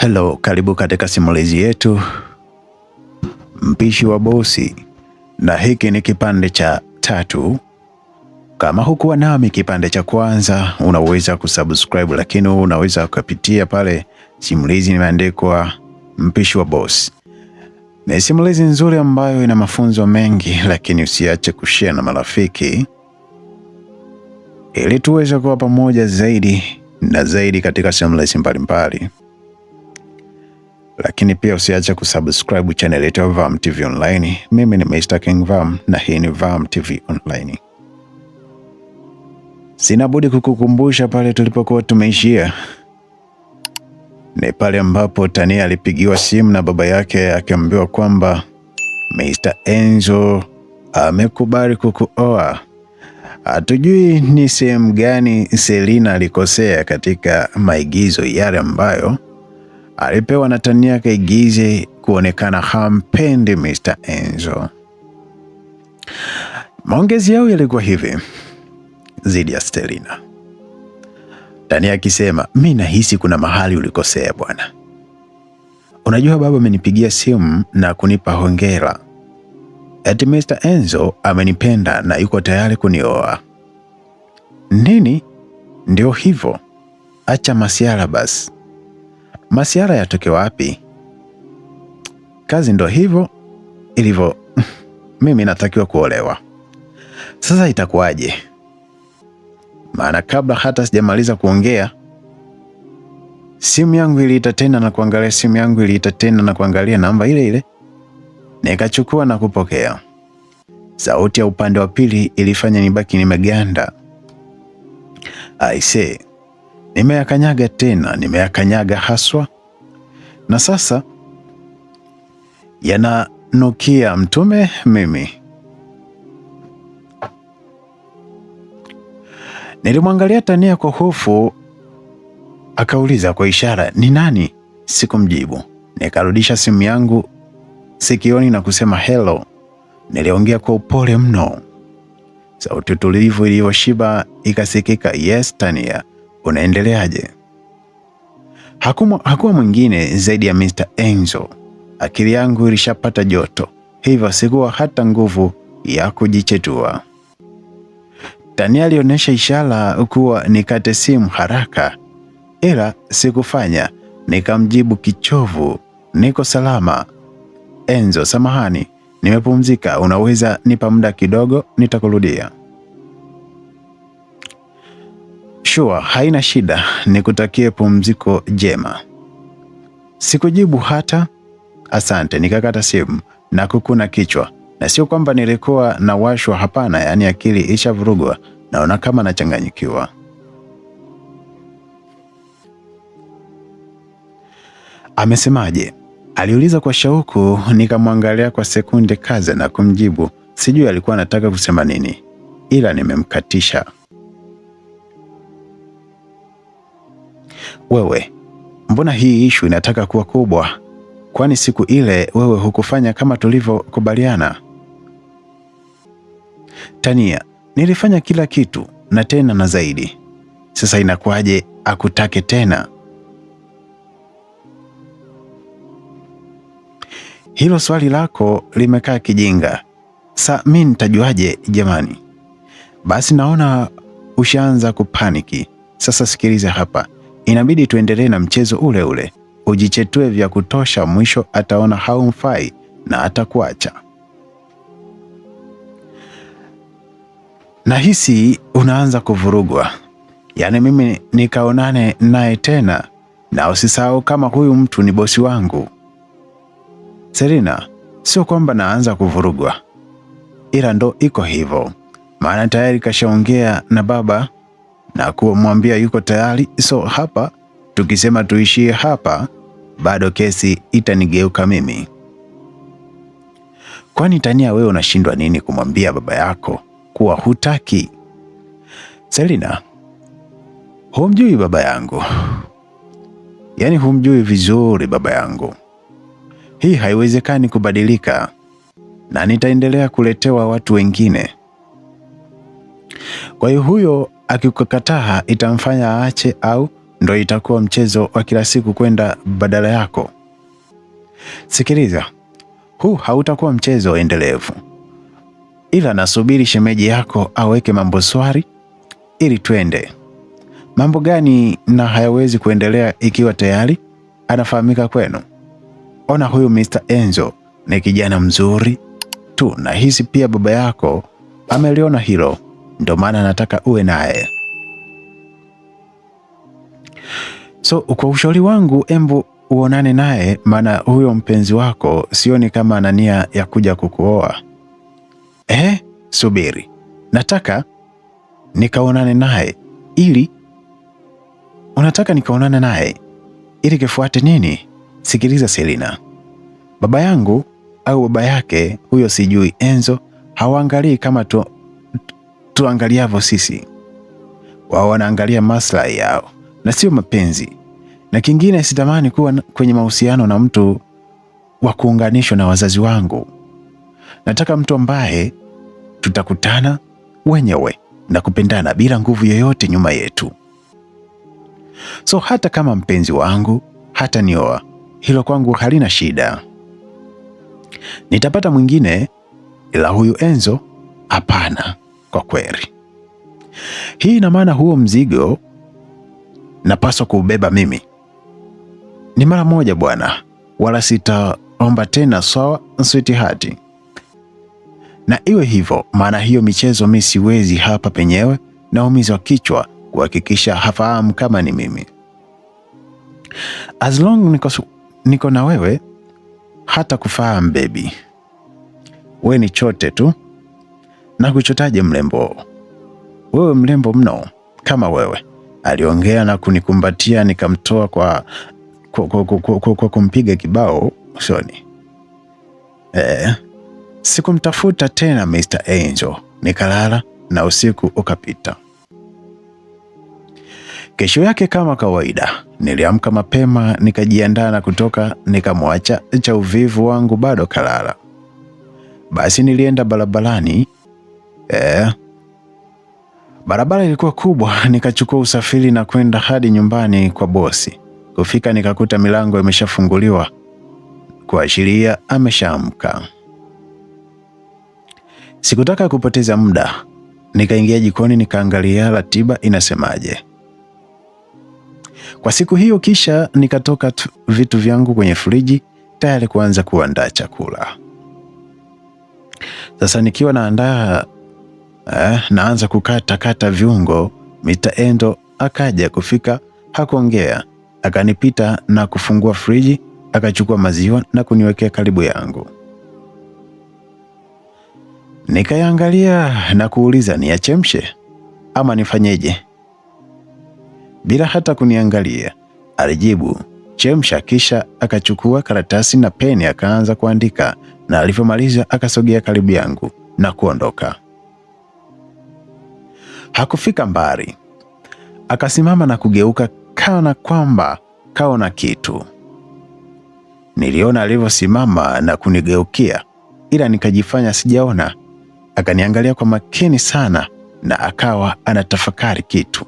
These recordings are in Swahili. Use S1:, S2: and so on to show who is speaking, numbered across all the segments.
S1: Hello, karibu katika simulizi yetu Mpishi wa Bosi, na hiki ni kipande cha 3. Kama hukuwa nami kipande cha kwanza, unaweza kusubscribe, lakini unaweza kupitia pale simulizi imeandikwa Mpishi wa Bosi. Ni simulizi nzuri ambayo ina mafunzo mengi, lakini usiache kushare na marafiki ili tuweze kuwa pamoja zaidi na zaidi katika simulizi mbalimbali. Lakini pia usiache kusubscribe channel yetu ya Vam TV Online. Mimi ni Mr. King Vam na hii ni Vam TV Online. Sina budi kukukumbusha pale tulipokuwa tumeishia. Ni pale ambapo Tania alipigiwa simu na baba yake akiambiwa kwamba Mr. Enzo amekubali kukuoa. Hatujui ni sehemu gani Selina alikosea katika maigizo yale ambayo alipewa na Tania kaigize kuonekana hampendi Mr. Enzo. Maongezi yao yalikuwa hivi zidi ya Selina. Tania akisema, mimi nahisi kuna mahali ulikosea bwana. Unajua baba amenipigia simu na kunipa hongera. Eti Mr. Enzo amenipenda na yuko tayari kunioa. Nini? Ndio hivyo. Acha masiara basi. Masiara yatoke wapi? Kazi ndo hivyo ilivyo. Mimi natakiwa kuolewa. Sasa itakuwaje? Maana kabla hata sijamaliza kuongea, simu yangu iliita tena na kuangalia namba ile ile. Nikachukua na kupokea. Sauti ya upande wa pili ilifanya nibaki nimeganda. Aise, nimeyakanyaga haswa. Na sasa yananukia mtume mimi. Nilimwangalia Tania kwa hofu. Akauliza kwa ishara, ni nani? Sikumjibu. Nikarudisha simu yangu sikioni na kusema hello. Niliongea kwa upole mno. Sauti tulivu iliyoshiba ikasikika, yes Tania, unaendeleaje? Hakuwa mwingine zaidi ya Mr. Enzo. Akili yangu ilishapata joto, hivyo sikuwa hata nguvu ya kujichetua. Tania alionyesha ishara kuwa nikate simu haraka, ila sikufanya. Nikamjibu kichovu, niko salama. Enzo, samahani, nimepumzika, unaweza nipa muda kidogo, nitakurudia. Sure, haina shida, nikutakie pumziko jema. Sikujibu hata asante. Nikakata simu na kukuna kichwa. Na sio kwamba nilikuwa na washwa, hapana, yani akili ishavurugwa, naona kama nachanganyikiwa. Amesemaje? Aliuliza kwa shauku. Nikamwangalia kwa sekunde kadhaa na kumjibu, sijui alikuwa anataka kusema nini, ila nimemkatisha. Wewe, mbona hii issue inataka kuwa kubwa? Kwani siku ile wewe hukufanya kama tulivyokubaliana? Tania, nilifanya kila kitu na tena na zaidi. Sasa inakuwaje akutake tena? Hilo swali lako limekaa kijinga. Mimi nitajuaje jamani? Basi naona ushaanza kupaniki. Sasa sikiliza hapa. Inabidi tuendelee na mchezo ule ule. Ujichetue vya kutosha, mwisho ataona haumfai na atakuacha. Nahisi unaanza kuvurugwa. Yaani mimi nikaonane naye tena, na usisahau kama huyu mtu ni bosi wangu. Selina, sio kwamba naanza kuvurugwa, ila ndo iko hivyo. Maana tayari kashaongea na baba na kumwambia yuko tayari. So hapa tukisema tuishie hapa, bado kesi itanigeuka mimi. Kwani Tania, wewe unashindwa nini kumwambia baba yako kuwa hutaki? Selina, humjui baba yangu. Yaani humjui vizuri baba yangu. Hii haiwezekani kubadilika, na nitaendelea kuletewa watu wengine. Kwa hiyo huyo akikukataa itamfanya aache au ndo itakuwa mchezo wa kila siku kwenda badala yako? Sikiliza, huu hautakuwa mchezo endelevu, ila nasubiri shemeji yako aweke mambo swari ili twende. Mambo gani na hayawezi kuendelea ikiwa tayari anafahamika kwenu? Ona huyu Mr. Enzo ni kijana mzuri tu, na hisi pia baba yako ameliona hilo, ndo maana nataka uwe naye. So kwa ushauri wangu, embu uonane naye, maana huyo mpenzi wako sioni kama ana nia ya kuja kukuoa. Subiri, nataka nikaonane naye ili... Unataka nikaonane naye ili kifuate nini? Sikiliza Selina, baba yangu au baba yake huyo sijui, Enzo hawaangalii kama tuangaliavyo sisi. Wao wanaangalia maslahi yao na sio mapenzi. Na kingine, sitamani kuwa kwenye mahusiano na mtu wa kuunganishwa na wazazi wangu. Nataka mtu ambaye tutakutana wenyewe na kupendana bila nguvu yoyote nyuma yetu. So hata kama mpenzi wangu hata nioa, hilo kwangu halina shida. Nitapata mwingine, ila huyu Enzo hapana. Kwa kweli hii ina maana huo mzigo napaswa kuubeba mimi. Ni mara moja bwana, wala sitaomba tena, sawa sweetheart? Na iwe hivyo, maana hiyo michezo mimi siwezi. Hapa penyewe naumizwa kichwa kuhakikisha hafahamu kama ni mimi. As long niko na wewe, hata kufahamu baby. We ni chote tu. Na kuchotaje mrembo? Wewe mrembo mno kama wewe. Aliongea na kunikumbatia, nikamtoa kwa kumpiga kibao usoni. Sikumtafuta tena Mr. Angel, nikalala na usiku ukapita. Kesho yake kama kawaida, niliamka mapema, nikajiandaa na kutoka, nikamwacha cha uvivu wangu bado kalala. Basi nilienda barabarani. Barabara ilikuwa kubwa, nikachukua usafiri na kwenda hadi nyumbani kwa bosi. Kufika nikakuta milango imeshafunguliwa kuashiria ameshaamka. Sikutaka kupoteza muda, nikaingia jikoni nikaangalia ratiba inasemaje kwa siku hiyo, kisha nikatoka vitu vyangu kwenye friji tayari kuanza kuandaa chakula. Sasa nikiwa naandaa naanza kukata viungo, Mr. Endo akaja. Kufika hakuongea, akanipita na kufungua friji, akachukua maziwa na kuniwekea karibu yangu. Nikaangalia na kuuliza niachemshe ama nifanyeje? Bila hata kuniangalia alijibu chemsha, kisha akachukua karatasi na peni akaanza kuandika, na alipomaliza akasogea karibu yangu na kuondoka. Hakufika mbali, akasimama na kugeuka kana kwamba kaona kitu. Niliona alivyosimama na kunigeukia, ila nikajifanya sijaona. Akaniangalia kwa makini sana na akawa anatafakari kitu.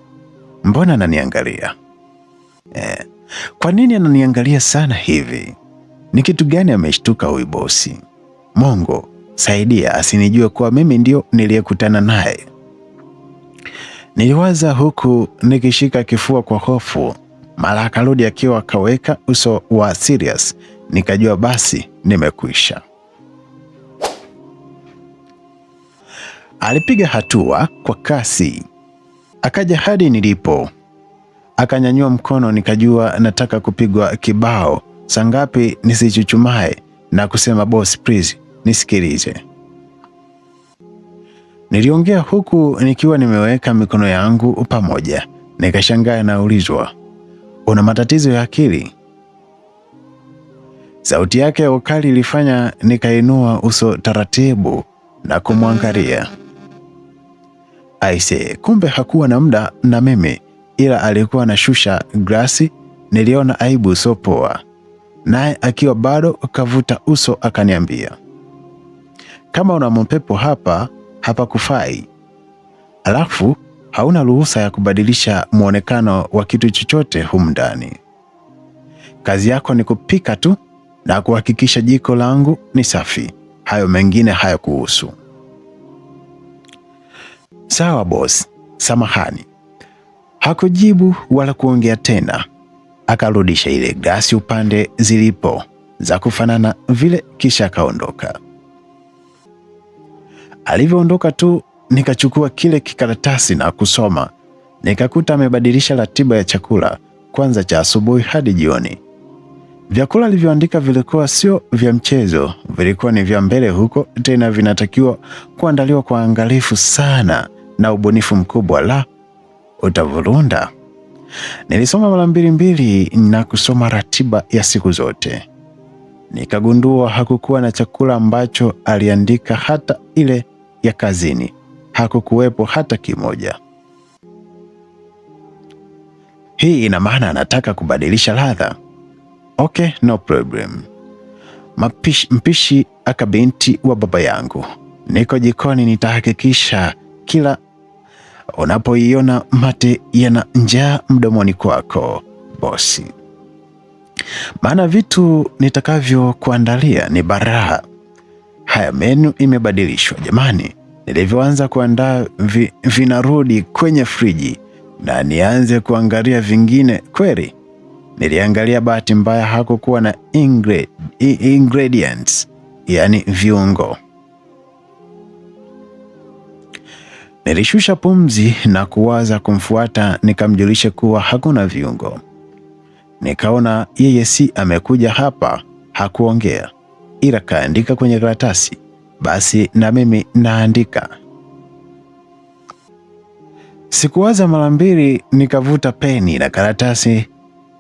S1: Mbona ananiangalia? Kwa nini ananiangalia sana hivi? Ni kitu gani ameshtuka huyu bosi? Mungu saidia asinijue kuwa mimi ndio niliyekutana naye. Niliwaza huku nikishika kifua kwa hofu. Mara akarudi akiwa kaweka uso wa serious. Nikajua basi nimekwisha. Alipiga hatua kwa kasi, akaja hadi nilipo, akanyanyua mkono. Nikajua nataka kupigwa kibao. Sangapi nisichuchumae na kusema boss please nisikilize. Niliongea huku nikiwa nimeweka mikono yangu pamoja. Nikashangaa naulizwa, una matatizo ya akili? Sauti yake ya ukali ilifanya nikainua uso taratibu na kumwangalia. Aise, kumbe hakuwa na muda na mimi, ila alikuwa anashusha glasi. Niliona aibu so poa, naye akiwa bado kavuta uso akaniambia, kama una mpepo hapa kufai. Alafu hauna ruhusa ya kubadilisha muonekano wa kitu chochote humu ndani. Kazi yako ni kupika tu na kuhakikisha jiko langu ni safi. Hayo mengine hayakuhusu. Sawa boss, samahani. Hakujibu wala kuongea tena. Akarudisha ile glasi upande zilipo za kufanana vile, kisha akaondoka. Alivyoondoka tu, nikachukua kile kikaratasi na kusoma. Nikakuta amebadilisha ratiba ya chakula, kwanza cha asubuhi hadi jioni. Vyakula alivyoandika vilikuwa sio vya mchezo, vilikuwa ni vya mbele huko, tena vinatakiwa kuandaliwa kwa angalifu sana na ubunifu mkubwa. La, utavurunda. Nilisoma mara mbili na kusoma ratiba ya siku zote. Nikagundua hakukuwa na chakula ambacho aliandika, hata ile ya kazini hakukuwepo hata kimoja. Hii ina maana anataka kubadilisha ladha. Okay, no problem. Mpishi akabinti wa baba yangu. Niko jikoni, nitahakikisha kila unapoiona mate yana njaa mdomoni kwako bosi, maana vitu nitakavyo kuandalia ni baraha. Haya, menu imebadilishwa jamani. Nilivyoanza kuandaa vinarudi kwenye friji na nianze kuangalia vingine kweli. Niliangalia, bahati mbaya hakukuwa na ingredients, yani viungo. Nilishusha pumzi na kuwaza kumfuata nikamjulisha kuwa hakuna viungo. Nikaona yeye si amekuja hapa, hakuongea ila kaandika kwenye karatasi, basi na mimi naandika. Sikuwaza mara mbili, nikavuta peni na karatasi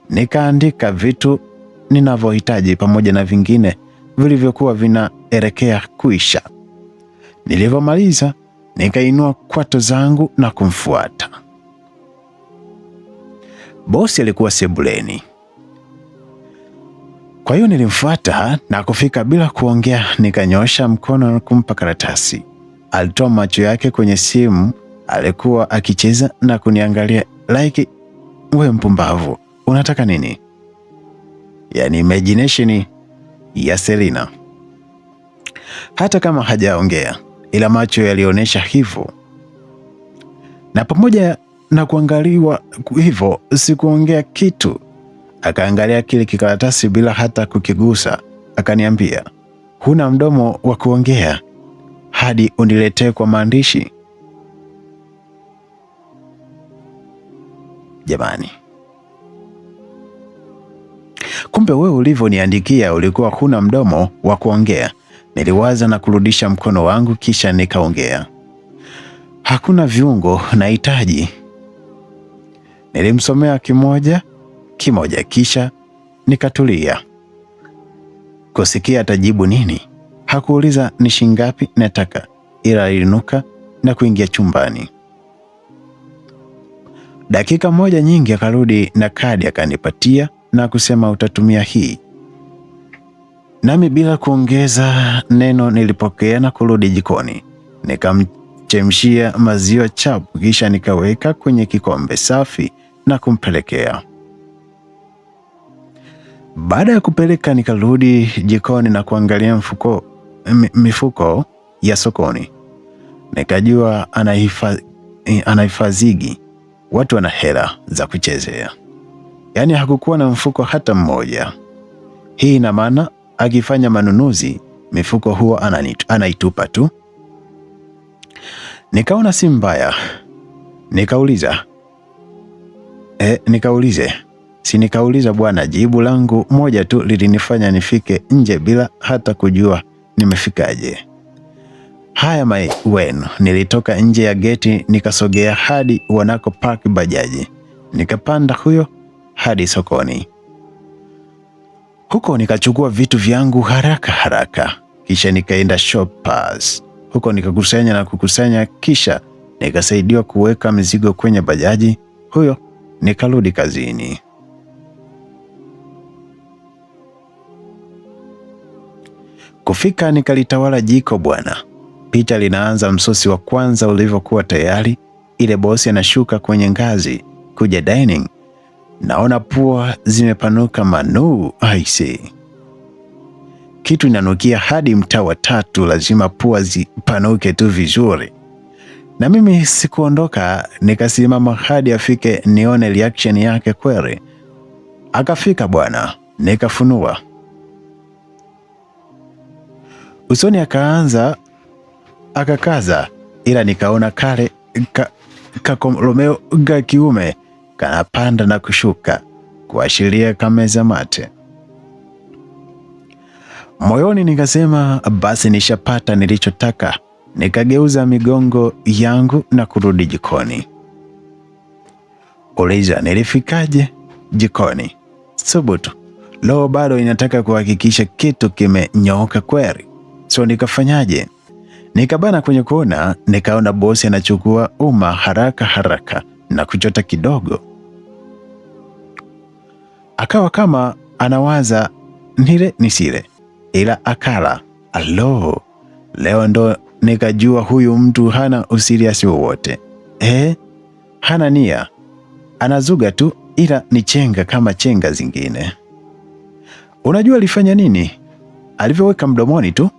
S1: nikaandika vitu ninavyohitaji pamoja na vingine vilivyokuwa vinaelekea kuisha. Nilivyomaliza, nikainua kwato zangu na kumfuata. Bosi alikuwa sebuleni. Kwa hiyo nilimfuata na kufika bila kuongea, nikanyosha mkono na kumpa karatasi. Alitoa macho yake kwenye simu, alikuwa akicheza na kuniangalia like, we mpumbavu, unataka nini? Yani imagination ya Selina. Hata kama hajaongea, ila macho yalionyesha hivyo. Na pamoja na kuangaliwa hivyo, sikuongea kitu. Akaangalia kile kikaratasi bila hata kukigusa, akaniambia, huna mdomo wa kuongea hadi uniletee kwa maandishi? Jamani, kumbe wewe ulivyoniandikia ulikuwa huna mdomo wa kuongea. Niliwaza na kurudisha mkono wangu, kisha nikaongea, hakuna viungo nahitaji. Nilimsomea kimoja, kisha nikatulia kusikia atajibu nini. Hakuuliza ni shingapi nataka, ila aliinuka na kuingia chumbani. Dakika moja nyingi akarudi na kadi akanipatia na kusema, utatumia hii. Nami bila kuongeza neno nilipokea na kurudi jikoni. Nikamchemshia maziwa chapu, kisha nikaweka kwenye kikombe safi na kumpelekea. Baada ya kupeleka, nikarudi jikoni na kuangalia mifuko ya sokoni. Nikajua anahifadhigi watu wana hela za kuchezea. Yaani hakukuwa na mfuko hata mmoja. Hii ina maana akifanya manunuzi mifuko huwa anaitupa tu. Nikaona si mbaya. Nikauliza bwana. Jibu langu moja tu lilinifanya nifike nje bila hata kujua nimefikaje. Haya wenu. Nilitoka nje ya geti nikasogea hadi wanako park bajaji. Nikapanda huyo hadi sokoni. Huko nikachukua vitu vyangu haraka. Kisha nikaenda Shoppers. Huko nikakusanya kisha nikasaidiwa kuweka mizigo kwenye bajaji. Huyo nikarudi kazini. Kufika nikalitawala jiko bwana. Picha linaanza msosi wa kwanza ulivyokuwa tayari, ile bosi anashuka kwenye ngazi kuja dining, naona pua zimepanuka manuu. Aise, kitu inanukia hadi mtaa wa 3, lazima pua zipanuke tu vizuri. Na mimi sikuondoka, nikasimama hadi afike nione reaction yake kweli. Akafika bwana, nikafunua usoni, akakaza, ila nikaona kale kakolomeo ga kiume kanapanda na kushuka kuashiria kameza mate. Moyoni nikasema basi nishapata nilichotaka. Nikageuza migongo yangu na kurudi jikoni. Uliza, nilifikaje jikoni? Subutu, leo bado inataka kuhakikisha kitu kimenyooka kweli. So nikafanyaje? Nikabana kwenye kona, nikaona bosi anachukua uma haraka na kuchota kidogo. Akawa kama anawaza nile nisile, ila akala. Alo, leo ndo nikajua huyu mtu hana usiriasi wowote. Hana nia, anazuga tu, ila ni chenga kama chenga zingine. Unajua alifanya nini? Alivyoweka mdomoni tu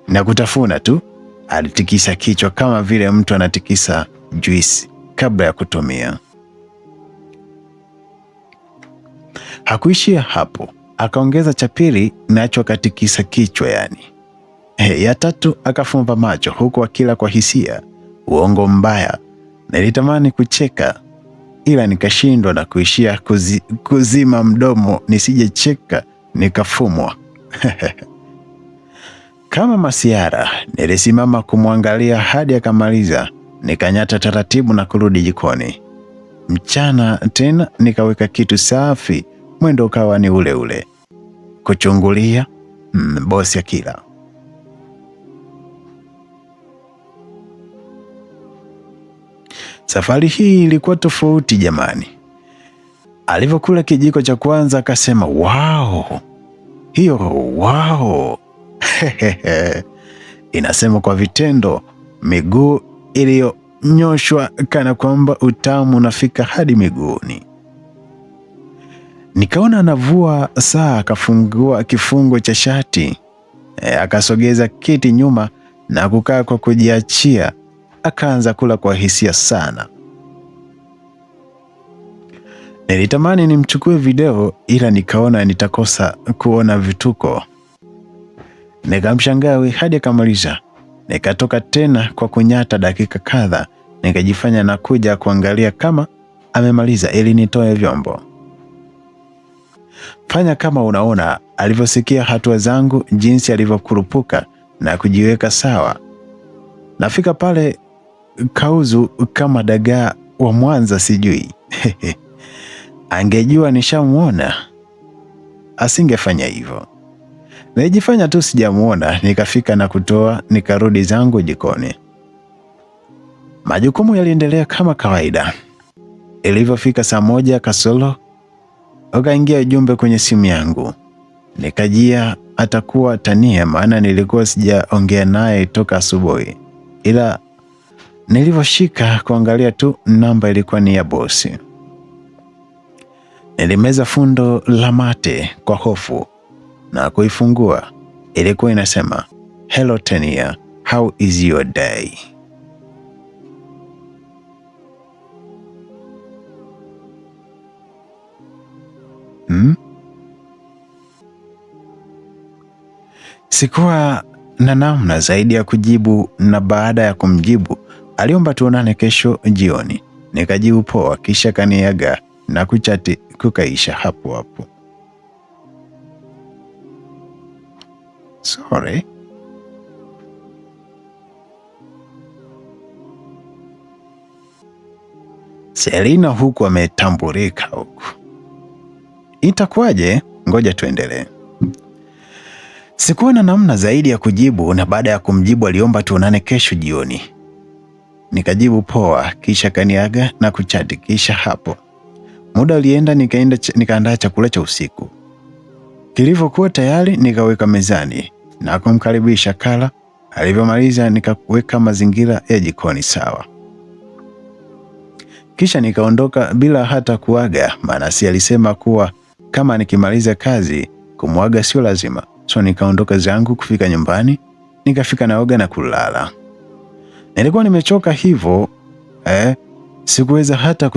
S1: na kutafuna tu, alitikisa kichwa kama vile mtu anatikisa juisi kabla ya kutumia. Hakuishia hapo, akaongeza cha pili nacho akatikisa kichwa yani. Ya tatu akafumba macho huku akila kwa hisia. Uongo mbaya, nilitamani kucheka ila nikashindwa na kuishia kuzima mdomo nisijecheka, nikafumwa. Kama masiara, nilisimama kumwangalia hadi akamaliza, nikanyata taratibu na kurudi jikoni. Mchana tena nikaweka kitu safi, mwendo ukawa ni ule ule. Kuchungulia, bosi akila. Safari hii ilikuwa tofauti jamani. Alivyokula kijiko cha kwanza akasema, wow, hiyo wow. Inasema kwa vitendo, miguu iliyonyoshwa kana kwamba utamu unafika hadi miguuni. Nikaona anavua saa, akafungua kifungo cha shati, akasogeza kiti nyuma na kukaa kwa kujiachia, akaanza kula kwa hisia sana. Nilitamani nimchukue video ila nikaona nitakosa kuona vituko. Nikamshangaa hadi akamaliza. Nikatoka tena kwa kunyata dakika kadhaa, nikajifanya na kuja kuangalia kama amemaliza ili nitoe vyombo. Fanya kama unaona alivyosikia hatua zangu, jinsi alivyokurupuka na kujiweka sawa. Nafika pale kauzu kama dagaa wa Mwanza sijui. Angejua nishamuona asingefanya hivyo. Nilijifanya tu sijamuona, nikafika na kutoa, nikarudi zangu jikoni. Majukumu yaliendelea kama kawaida. Ilivyofika saa 1 kasoro, ukaingia ujumbe kwenye simu yangu. Nikajia atakuwa Tania, maana nilikuwa sijaongea naye toka asubuhi. Ila nilivyoshika kuangalia tu, namba ilikuwa ni ya bosi. Nilimeza fundo la mate kwa hofu na kuifungua. Ilikuwa inasema, hello Tania, how is your day? Sikuwa na namna zaidi ya kujibu, na baada ya kumjibu aliomba tuonane kesho jioni. Nikajibu poa, kisha kaniaga na kuchati kukaisha hapo hapo. Sorry. Selina huku ametambulika huku. Itakuwaje? Ngoja tuendelee. Sikuwa na namna zaidi ya kujibu, na baada ya kumjibu aliomba tuonane kesho jioni. Nikajibu poa, kisha kaniaga na kuchati kisha hapo. Muda ulienda, nikaandaa chakula cha usiku. Kilivyokuwa tayari nikaweka mezani na kumkaribisha kala. Alivyomaliza nikaweka mazingira ya jikoni sawa. Kisha nikaondoka bila hata kuaga, maana si alisema kuwa kama nikimaliza kazi kumwaga sio lazima. So nikaondoka zangu kufika nyumbani, nikafika naoga na kulala. Nilikuwa nimechoka hivyo, sikuweza hata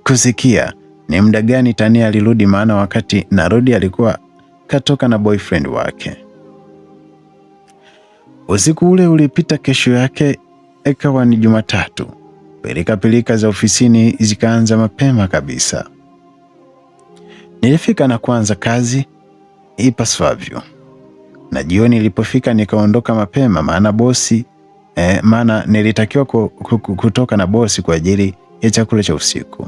S1: kusikia ni muda gani Tania alirudi, maana wakati narudi alikuwa katoka na boyfriend wake. Usiku ule ulipita. Kesho yake ikawa ni Jumatatu. Pilika za ofisini zikaanza mapema kabisa. Nilifika na kuanza kazi ipasavyo, na jioni ilipofika nikaondoka mapema, maana nilitakiwa kutoka na bosi kwa ajili ya chakula cha usiku,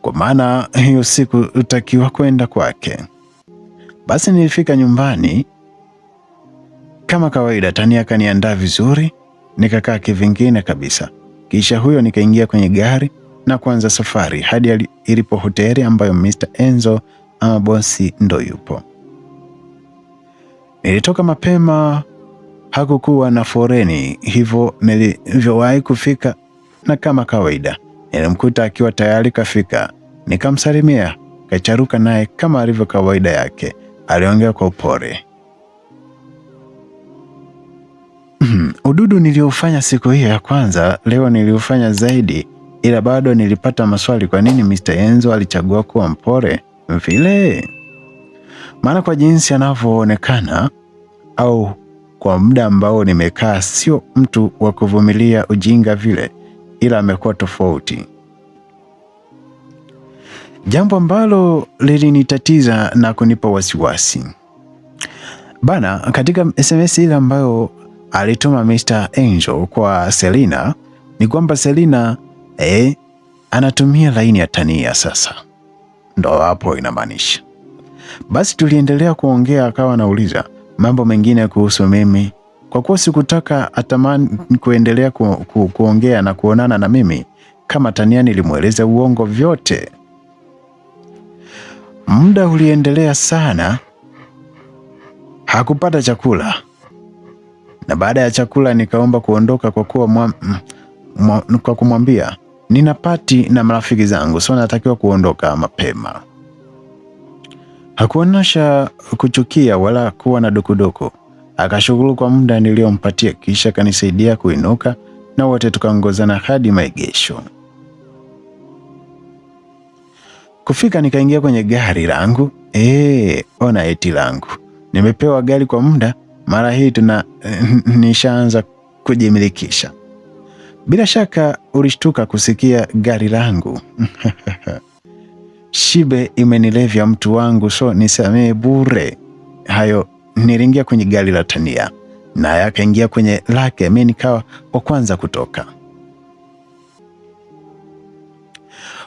S1: kwa maana hiyo siku utakiwa kwenda kwake. Basi nilifika nyumbani kama kawaida. Tania akaniandaa vizuri, nikakaa kivingine kabisa. Kisha huyo nikaingia kwenye gari na kuanza safari hadi ilipo hoteli ambayo Mr. Enzo ama bosi ndo yupo. Nilitoka mapema, hakukuwa na foreni, hivyo nilivyowahi kufika, na kama kawaida nilimkuta akiwa tayari kafika. Nikamsalimia, kacharuka naye kama alivyo kawaida yake. Aliongea kwa upole. Ududu niliofanya siku hiyo ya kwanza, leo niliofanya zaidi, ila bado nilipata maswali kwa nini Mr. Enzo alichagua kuwa mpole vile. Maana kwa jinsi anavyoonekana au kwa muda ambao nimekaa, sio mtu wa kuvumilia ujinga vile, ila amekuwa tofauti. Jambo ambalo lilinitatiza na kunipa wasiwasi bana, katika SMS ile ambayo alituma Mr. Enzo kwa Selina, ni kwamba Selina anatumia laini ya Tania. Sasa ndo hapo inamaanisha. Basi tuliendelea kuongea, akawa anauliza mambo mengine kuhusu mimi. Kwa kuwa sikutaka atamani kuendelea kuongea na kuonana na mimi kama Tania nilimweleza uongo vyote. Muda uliendelea sana, hakupata chakula, na baada ya chakula nikaomba kuondoka kwa kuwa kwa kumwambia nina pati na marafiki zangu, so natakiwa kuondoka mapema. Hakuonyesha kuchukia wala kuwa na dukuduku. Akashukuru kwa muda niliompatia, kisha kanisaidia kuinuka na wote tukaongozana hadi maegesho. Kufika nikaingia kwenye gari langu. Ona eti langu. Nimepewa gari kwa muda, mara hii nishaanza kujimilikisha. Bila shaka ulishtuka kusikia gari langu. Shibe imenilevya mtu wangu, so nisamee bure. Hayo, niliingia kwenye gari la Tania na akaingia kwenye lake, mimi nikawa wa kwanza kutoka.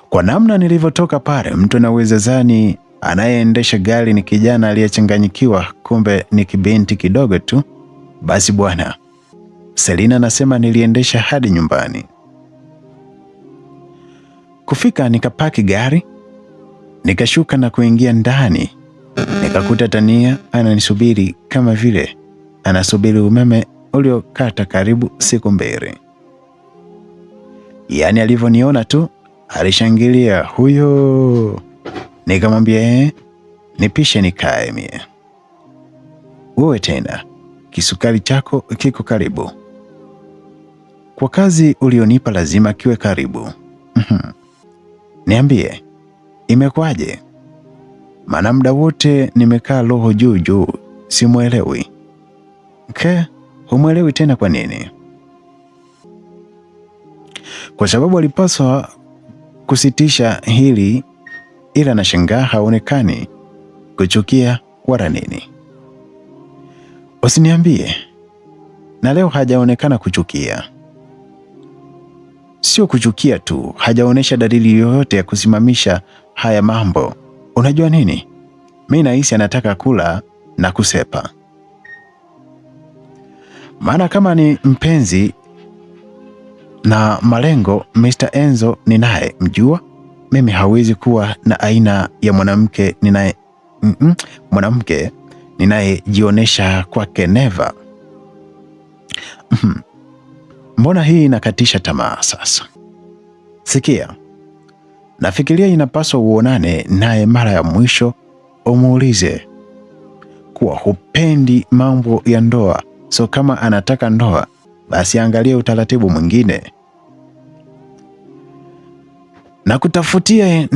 S1: Kwa namna nilivyotoka pale, mtu anaweza zani anayeendesha gari ni kijana aliyechanganyikiwa, kumbe ni kibinti kidogo tu. Basi bwana, Selina anasema niliendesha hadi nyumbani. Kufika nikapaki gari, nikashuka na kuingia ndani. Nikakuta Tania ananisubiri kama vile anasubiri umeme uliokata karibu siku mbili. Yaani alivyoniona tu alishangilia huyo. Nikamwambia nipishe nikae mie. Wewe tena, kisukari chako kiko karibu. Kwa kazi ulionipa lazima kiwe karibu. Niambie, imekwaje? Maana muda wote nimekaa roho juu juu, simuelewi. Humuelewi tena kwa nini? Kwa sababu alipaswa kusitisha hili, ila nashangaa haonekani kuchukia wala nini. Usiniambie. Na leo hajaonekana kuchukia. Sio kuchukia tu, hajaonesha dalili yoyote ya kusimamisha haya mambo. Unajua nini? Mimi nahisi anataka kula na kusepa. Maana kama ni mpenzi na malengo, Mr. Enzo ninaye mjua, mimi hawezi kuwa na aina ya mwanamke ninayejionesha kwake, never. Mbona hii inakatisha tamaa sasa? Sikia, nafikiria inapaswa uonane naye mara ya mwisho, umuulize kuwa hupendi mambo ya ndoa, so kama anataka ndoa basi angalie utaratibu mwingine. Na kutafutia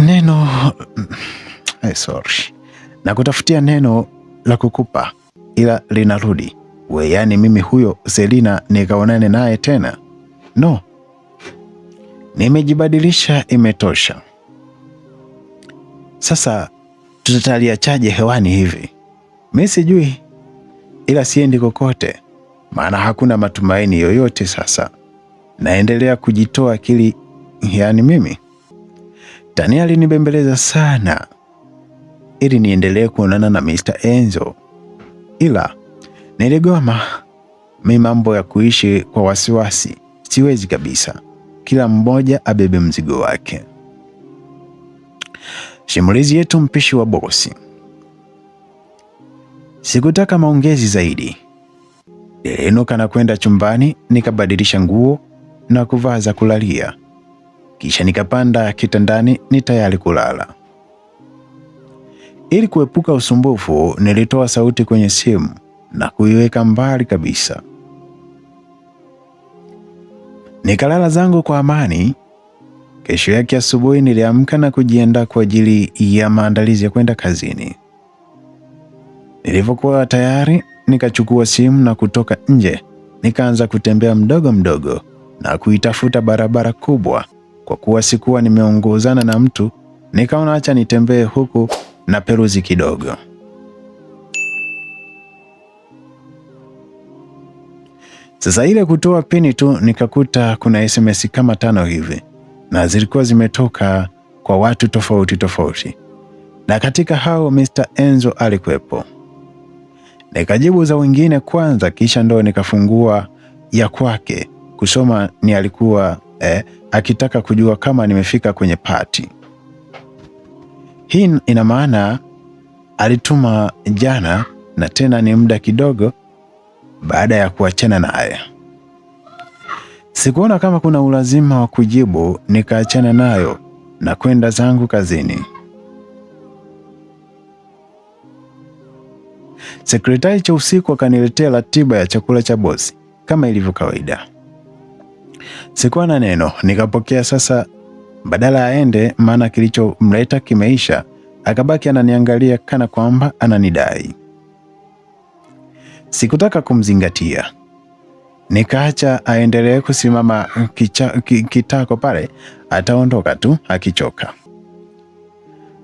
S1: neno la kukupa, ila linarudi we, yani mimi huyo Selina nikaonane naye tena? No, nimejibadilisha, imetosha. Sasa tutaliachaje hewani hivi? Mimi sijui, ila siendi kokote, maana hakuna matumaini yoyote. Sasa naendelea kujitoa akili, yani mimi. Tania alinibembeleza sana ili niendelee kuonana na Mr. Enzo, ila niligoma. Mimi mambo ya kuishi kwa wasiwasi siwezi kabisa. Kila mmoja abebe mzigo wake. Simulizi yetu mpishi wa bosi. Sikutaka maongezi zaidi. Niliinuka na kwenda chumbani, nikabadilisha nguo na kuvaa za kulalia. Kisha nikapanda kitandani, ni tayari kulala. Ili kuepuka usumbufu, nilitoa sauti kwenye simu na kuiweka mbali kabisa. Nikalala zangu kwa amani. Kesho yake asubuhi niliamka na kujiandaa kwa ajili ya maandalizi ya kwenda kazini. Nilipokuwa tayari, nikachukua simu na kutoka nje, nikaanza kutembea mdogo mdogo na kuitafuta barabara kubwa. Kwa kuwa sikuwa nimeongozana na mtu, nikaona acha nitembee huku na peruzi kidogo. Sasa ile kutoa pini tu, nikakuta kuna SMS kama 5 hivi, na zilikuwa zimetoka kwa watu tofauti tofauti, na katika hao Mr. Enzo alikuwepo. Nikajibu za wengine kwanza, kisha ndo nikafungua ya kwake kusoma ni alikuwa akitaka kujua kama nimefika kwenye party. Hii ina maana alituma jana, na tena ni muda kidogo baada ya kuachana naye. Sikuona kama kuna ulazima wa kujibu, nikaachana nayo na kwenda zangu kazini. Sekretari cha usiku akaniletea ratiba ya chakula cha bosi kama ilivyo kawaida. Sikuwa na neno, nikapokea. Sasa badala aende, maana kilichomleta kimeisha, akabaki ananiangalia kana kwamba ananidai. Sikutaka kumzingatia, nikaacha aendelee kusimama kitako pale, ataondoka tu akichoka.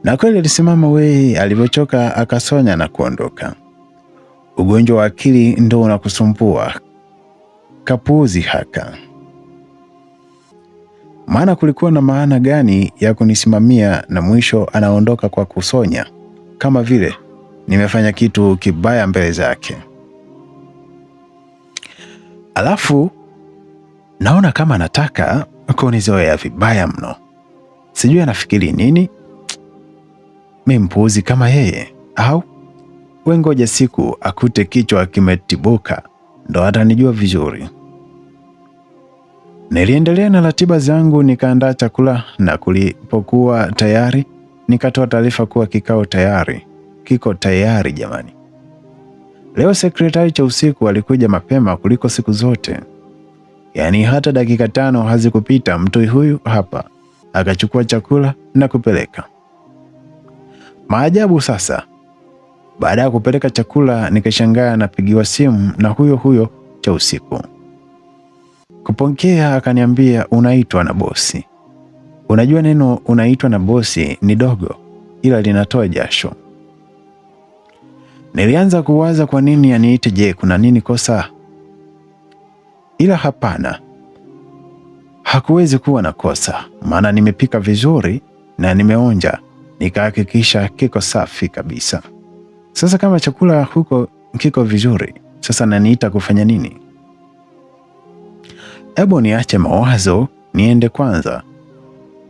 S1: Na kweli alisimama we, alivyochoka akasonya na kuondoka. Ugonjwa wa akili ndo unakusumbua, kapuuzi haka. Maana kulikuwa na maana gani ya kunisimamia na mwisho anaondoka kwa kusonya, kama vile nimefanya kitu kibaya mbele zake. Alafu naona kama anataka kunizoea vibaya mno. Sijui anafikiri nini. Mimi mpuuzi kama yeye au? Wengoja siku akute kichwa kimetibuka ndo atanijua vizuri. Niliendelea na ratiba zangu, nikaandaa chakula, na kulipokuwa tayari nikatoa taarifa kuwa kiko tayari jamani. Leo sekretari cha usiku alikuja mapema kuliko siku zote. Yaani hata dakika 5 hazikupita, mtu huyu hapa akachukua chakula na kupeleka. Maajabu sasa. Baada ya kupeleka chakula, nikashangaa napigiwa simu na huyo cha usiku. Kupokea akaniambia, unaitwa na bosi. Unajua neno unaitwa na bosi ni dogo, ila linatoa jasho. Nilianza kuwaza kwa nini aniite. Je, kuna nini kosa? Ila hapana, hakuwezi kuwa na kosa, maana nimepika vizuri na nimeonja, nikahakikisha kiko safi kabisa. Sasa kama chakula huko kiko vizuri, sasa naniita kufanya nini? Hebu niache mawazo niende kwanza.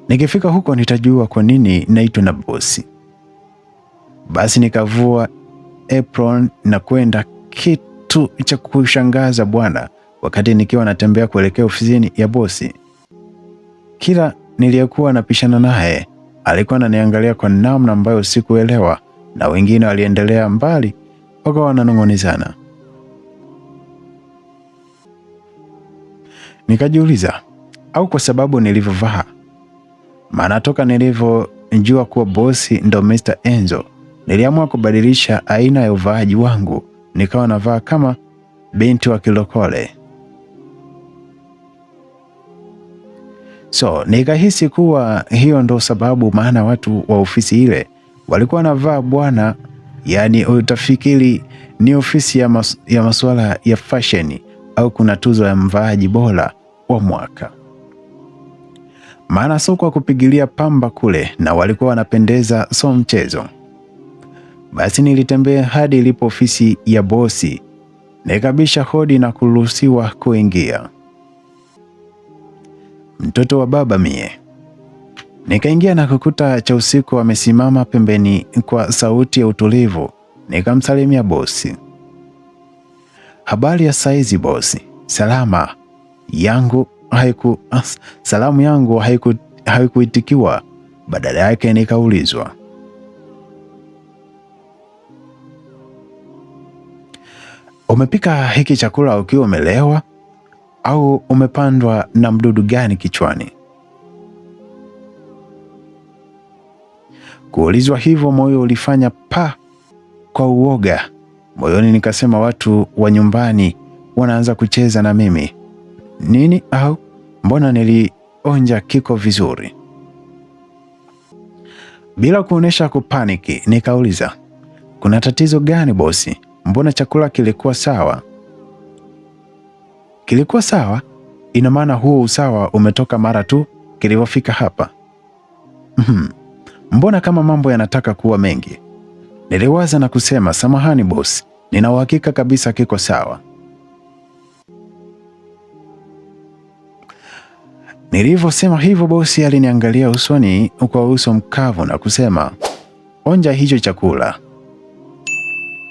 S1: Nikifika huko nitajua kwa nini naitwa na bosi. Basi nikavua apron na kwenda. Kitu cha kushangaza bwana, wakati nikiwa natembea kuelekea ofisini ya bosi, kila niliyekuwa napishana naye alikuwa ananiangalia kwa namna ambayo sikuelewa, na wengine waliendelea mbali wakawa wananong'onezana. Nikajiuliza, au kwa sababu nilivyovaa? Maana toka nilivyojua kuwa bosi ndo Mr. Enzo, niliamua kubadilisha aina ya uvaaji wangu, nikawa navaa kama binti wa kilokole. So nikahisi kuwa hiyo ndo sababu, maana watu wa ofisi ile walikuwa wanavaa bwana, yani utafikiri ni ofisi ya masuala ya fashion au kuna tuzo ya mvaaji bora wa mwaka. Maana soko wa kupigilia pamba kule na walikuwa wanapendeza, so mchezo. Basi nilitembea hadi ilipo ofisi ya bosi, nikabisha hodi na kuruhusiwa kuingia. Mtoto wa baba mie. Nikaingia na kukuta Chausiku amesimama pembeni kwa sauti ya utulivu. Nikamsalimia bosi. Habari ya saizi bosi? Salamu yangu haikuitikiwa, badala yake nikaulizwa. Umepika hiki chakula ukiwa umelewa au umepandwa na mdudu gani kichwani? Kuulizwa hivyo moyo ulifanya pa kwa uoga. Moyoni nikasema watu wa nyumbani wanaanza kucheza na mimi. Nini au mbona nilionja kiko vizuri? Bila kuonesha kupaniki nikauliza, kuna tatizo gani bosi? Mbona chakula kilikuwa sawa? Kilikuwa sawa? Ina maana huo usawa umetoka mara tu kilipofika hapa. Mbona kama mambo yanataka kuwa mengi? Niliwaza na kusema, samahani bosi, nina uhakika kabisa kiko sawa. Nilivyosema hivyo bosi aliniangalia usoni kwa uso mkavu na kusema, onja hicho chakula.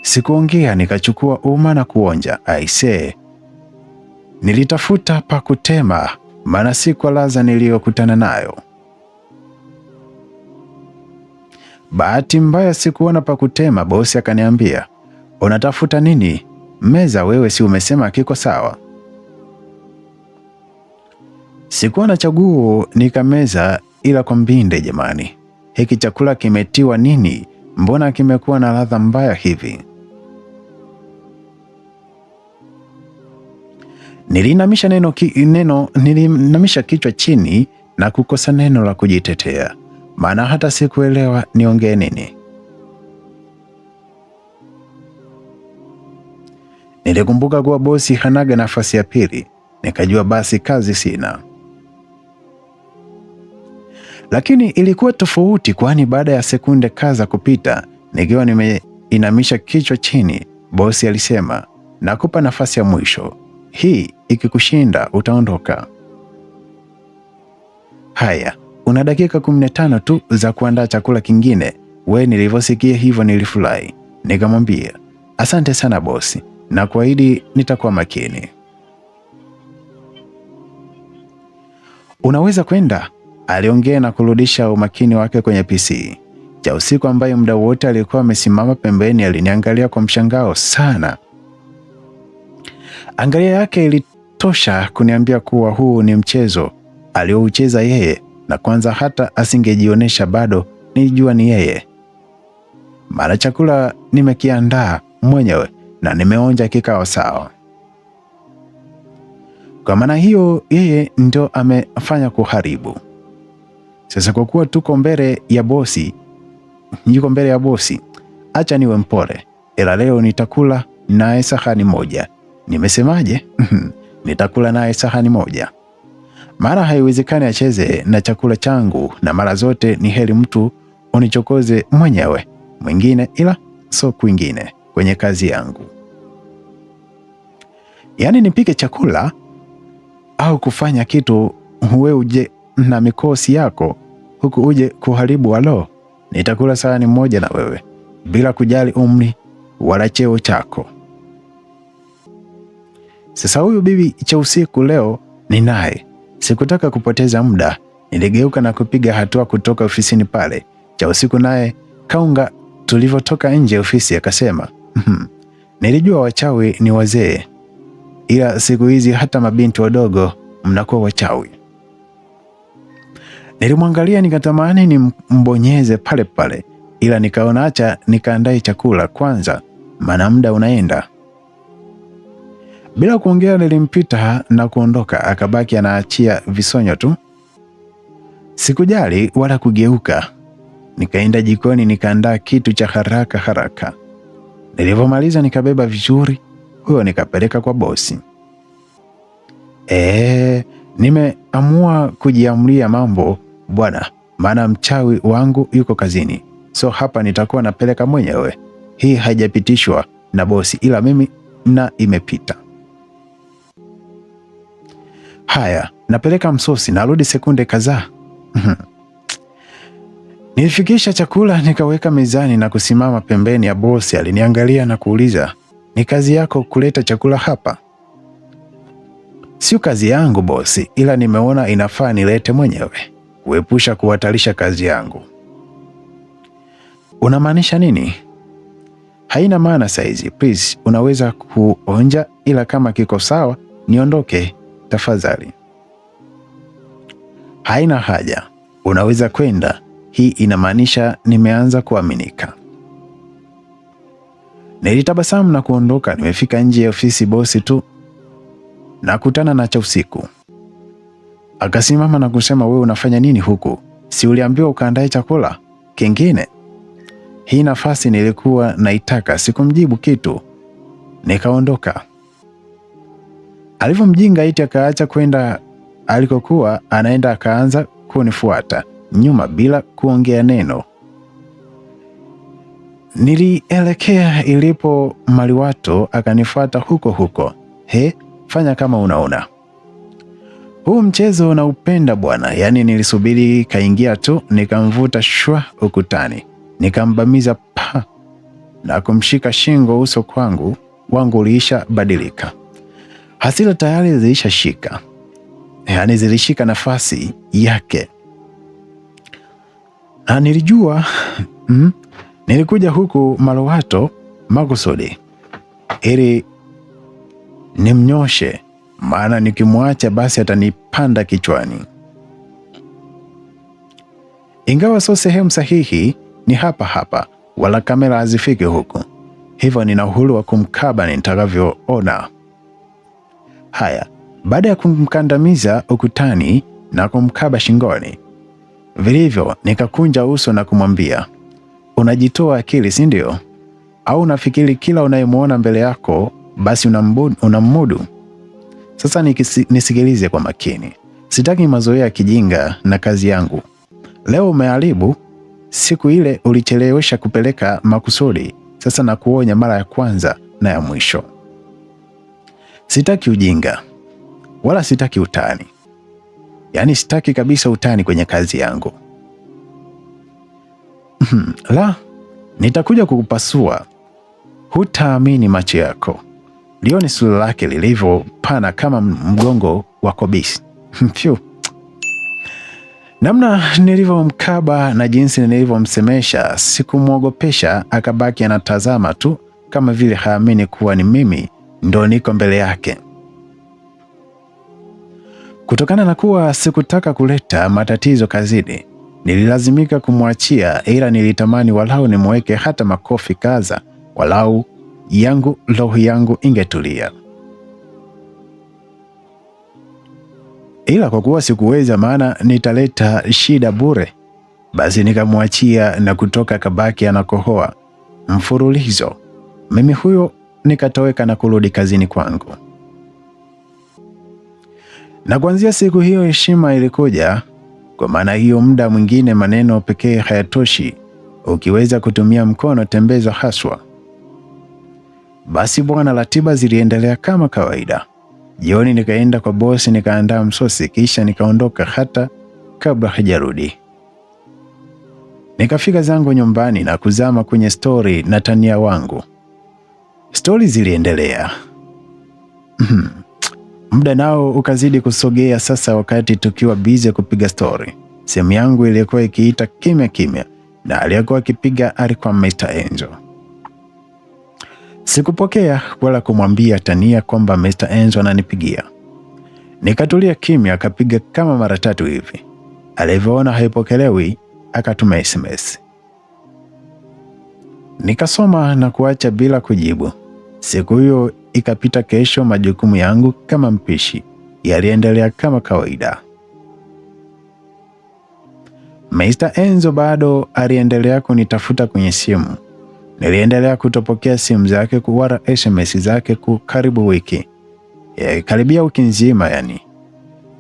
S1: Sikuongea, nikachukua uma na kuonja. Aisee, nilitafuta pa kutema, maana si kwa ladha niliyokutana nayo. Bahati mbaya sikuona pa kutema. Bosi akaniambia, unatafuta nini? Meza wewe, si umesema kiko sawa? Sikuwa na chaguo, nikameza, ila kwa mbinde. Jamani, hiki chakula kimetiwa nini? Mbona kimekuwa na ladha mbaya hivi? Nilinamisha kichwa chini na kukosa neno la kujitetea, maana hata sikuelewa niongee nini. Nilikumbuka kuwa bosi hanaga nafasi ya pili, nikajua basi kazi sina. Lakini ilikuwa tofauti, kwani baada ya sekunde kadhaa kupita, nikiwa nimeinamisha kichwa chini, bosi alisema, nakupa nafasi ya mwisho. Hii ikikushinda utaondoka. Haya, una dakika 15 tu za kuandaa chakula kingine. Nilivyosikia hivyo nilifurahi. Nikamwambia, asante sana bosi, na kuahidi nitakuwa makini. Unaweza kwenda, aliongea na kurudisha umakini wake kwenye PC. Chausiku ambaye muda wote alikuwa amesimama pembeni aliniangalia kwa mshangao sana. Angalia yake ilitosha kuniambia kuwa huu ni mchezo alioucheza yeye, na kwanza hata asingejionyesha bado nilijua ni yeye. Mara chakula nimekiandaa mwenyewe na nimeonja kikao sawa. Kwa maana hiyo yeye ndio amefanya kuharibu. Sasa kwa kuwa yuko mbele ya bosi, acha niwe mpole, ila leo nitakula naye sahani moja. Nimesemaje? Nitakula naye sahani moja. Mara haiwezekani acheze na chakula changu, na mara zote ni heri mtu unichokoze mwenyewe mwingine, ila so kwingine kwenye kazi yangu. Yaani nipike chakula au kufanya kitu, uwe uje na mikosi yako huku uje kuharibu. Walo, nitakula sahani moja na wewe bila kujali umri wala cheo chako. Sasa huyu bibi Chausiku leo ni naye. Sikutaka kupoteza muda, Niligeuka na kupiga hatua kutoka ofisini pale. Cha usiku naye Kaunga tulivyotoka nje ofisi akasema, nilijua wachawi ni wazee, ila siku hizi hata mabinti wadogo mnakuwa wachawi. Nilimwangalia nikatamani nimbonyeze pale pale, ila nikaona acha nikaandae chakula kwanza, maana muda unaenda. Bila kuongea nilimpita na kuondoka, akabaki anaachia visonyo tu. Sikujali wala kugeuka. Nikaenda jikoni nikaandaa kitu cha haraka haraka. Nilivyomaliza nikabeba vizuri, huyo nikapeleka kwa bosi. Nimeamua kujiamulia mambo bwana, maana mchawi wangu yuko kazini. So hapa nitakuwa napeleka mwenyewe. Hii haijapitishwa na bosi ila mimi na imepita. Haya, napeleka msosi, narudi sekunde kadhaa. Nilifikisha chakula nikaweka mezani na kusimama pembeni ya bosi. Aliniangalia na kuuliza, ni kazi yako kuleta chakula hapa? Sio kazi yangu bosi, ila nimeona inafaa nilete mwenyewe kuepusha kuhatarisha kazi yangu. Unamaanisha nini? Haina maana saizi, please, unaweza kuonja, ila kama kiko sawa niondoke tafadhali. Haina haja, unaweza kwenda. Hii inamaanisha nimeanza kuaminika. Nilitabasamu na kuondoka. Nimefika nje ya ofisi bosi tu nakutana na cha usiku. Akasimama na kusema, wewe unafanya nini huku? Si uliambiwa ukaandae chakula kingine? Hii nafasi nilikuwa naitaka. Sikumjibu kitu. Nikaondoka. Alivyomjinga iti akaacha kwenda alikokuwa anaenda, akaanza kunifuata nyuma bila kuongea neno. Nilielekea ilipo maliwato, akanifuata huko huko. Fanya kama unaona. Huu mchezo naupenda bwana. Yaani nilisubiri kaingia tu, nikamvuta shwa ukutani, nikambamiza pa na kumshika shingo. Uso wangu uliisha badilika. Hasira tayari zilisha shika. Yaani zilishika nafasi yake. Na nilijua nilikuja huku maliwato makusudi ili nimnyoshe, maana nikimwacha basi atanipanda kichwani. Ingawa sio sehemu sahihi, ni hapa hapa, wala kamera hazifiki huku, hivyo nina uhuru wa kumkaba nitakavyoona. Haya, baada ya kumkandamiza ukutani na kumkaba shingoni vilivyo, nikakunja uso na kumwambia, unajitoa akili si ndio? Au unafikiri kila unayemwona mbele yako basi unammudu? Sasa nisikilize kwa makini. Sitaki mazoea ya kijinga na kazi yangu. Leo umeharibu. Siku ile ulichelewesha kupeleka makusudi. Sasa nakuonya mara ya kwanza na ya mwisho. Sitaki ujinga wala sitaki utani. Yaani sitaki kabisa utani kwenye kazi yangu. La, nitakuja kukupasua. Hutaamini macho yako. Lioni sura lake lilivyo pana kama mgongo wa kobisi. Namna nilivyomkaba na jinsi nilivyomsemesha, sikumwogopesha. Akabaki anatazama tu kama vile haamini kuwa ni mimi ndo niko mbele yake. Kutokana na kuwa sikutaka kuleta matatizo kazini, nililazimika kumwachia, ila nilitamani walau nimweke hata makofi kaza, walau roho yangu ingetulia. Ila kwa kuwa sikuweza, maana nitaleta shida bure, basi nikamwachia na kutoka. Kabaki anakohoa mfululizo. Mimi huyo nikatoweka na kurudi kazini kwangu. Na kuanzia siku hiyo heshima ilikuja. Kwa maana hiyo muda mwingine maneno pekee hayatoshi, ukiweza kutumia mkono tembeza haswa. Basi bwana, ratiba ziliendelea kama kawaida. Jioni nikaenda kwa bosi nikaandaa msosi, kisha nikaondoka hata kabla hajarudi. Nikafika zangu nyumbani na kuzama kwenye story na Tania wangu. Story ziliendelea. Muda nao ukazidi kusogea. Sasa wakati tukiwa bize kupiga stori, simu yangu ilikuwa ikiita kimya kimya, na aliyekuwa akipiga alikuwa Mr. Enzo. Sikupokea wala kumwambia Tania kwamba Mr. Enzo ananipigia. Nikatulia kimya. Akapiga kama mara 3 hivi. Alivyoona haipokelewi, akatuma SMS. Nikasoma na kuacha bila kujibu. Siku hiyo ikapita. Kesho majukumu yangu kama mpishi yaliendelea kama kawaida. Mr. Enzo bado aliendelea kunitafuta kwenye simu. Niliendelea kutopokea simu zake wala SMS zake karibu wiki. Karibia wiki nzima yani.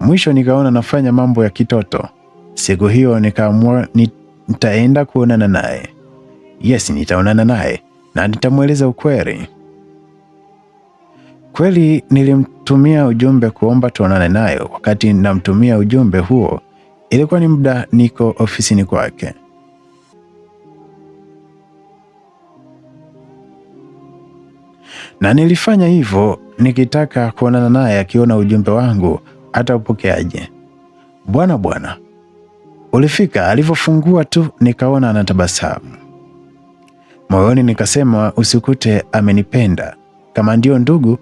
S1: Mwisho nikaona nafanya mambo ya kitoto. Siku hiyo nikaamua nitaenda kuonana naye. Yes, nitaonana naye na nitamweleza ukweli. Kweli nilimtumia ujumbe kuomba tuonane naye. Wakati namtumia ujumbe huo, ilikuwa ni muda niko ofisini kwake. Na nilifanya hivyo nikitaka kuonana naye. Akiona ujumbe wangu hata upokeaje. Bwana ulifika. Alivyofungua tu nikaona anatabasamu. Moyoni nikasema usikute amenipenda. Kama ndio ndugu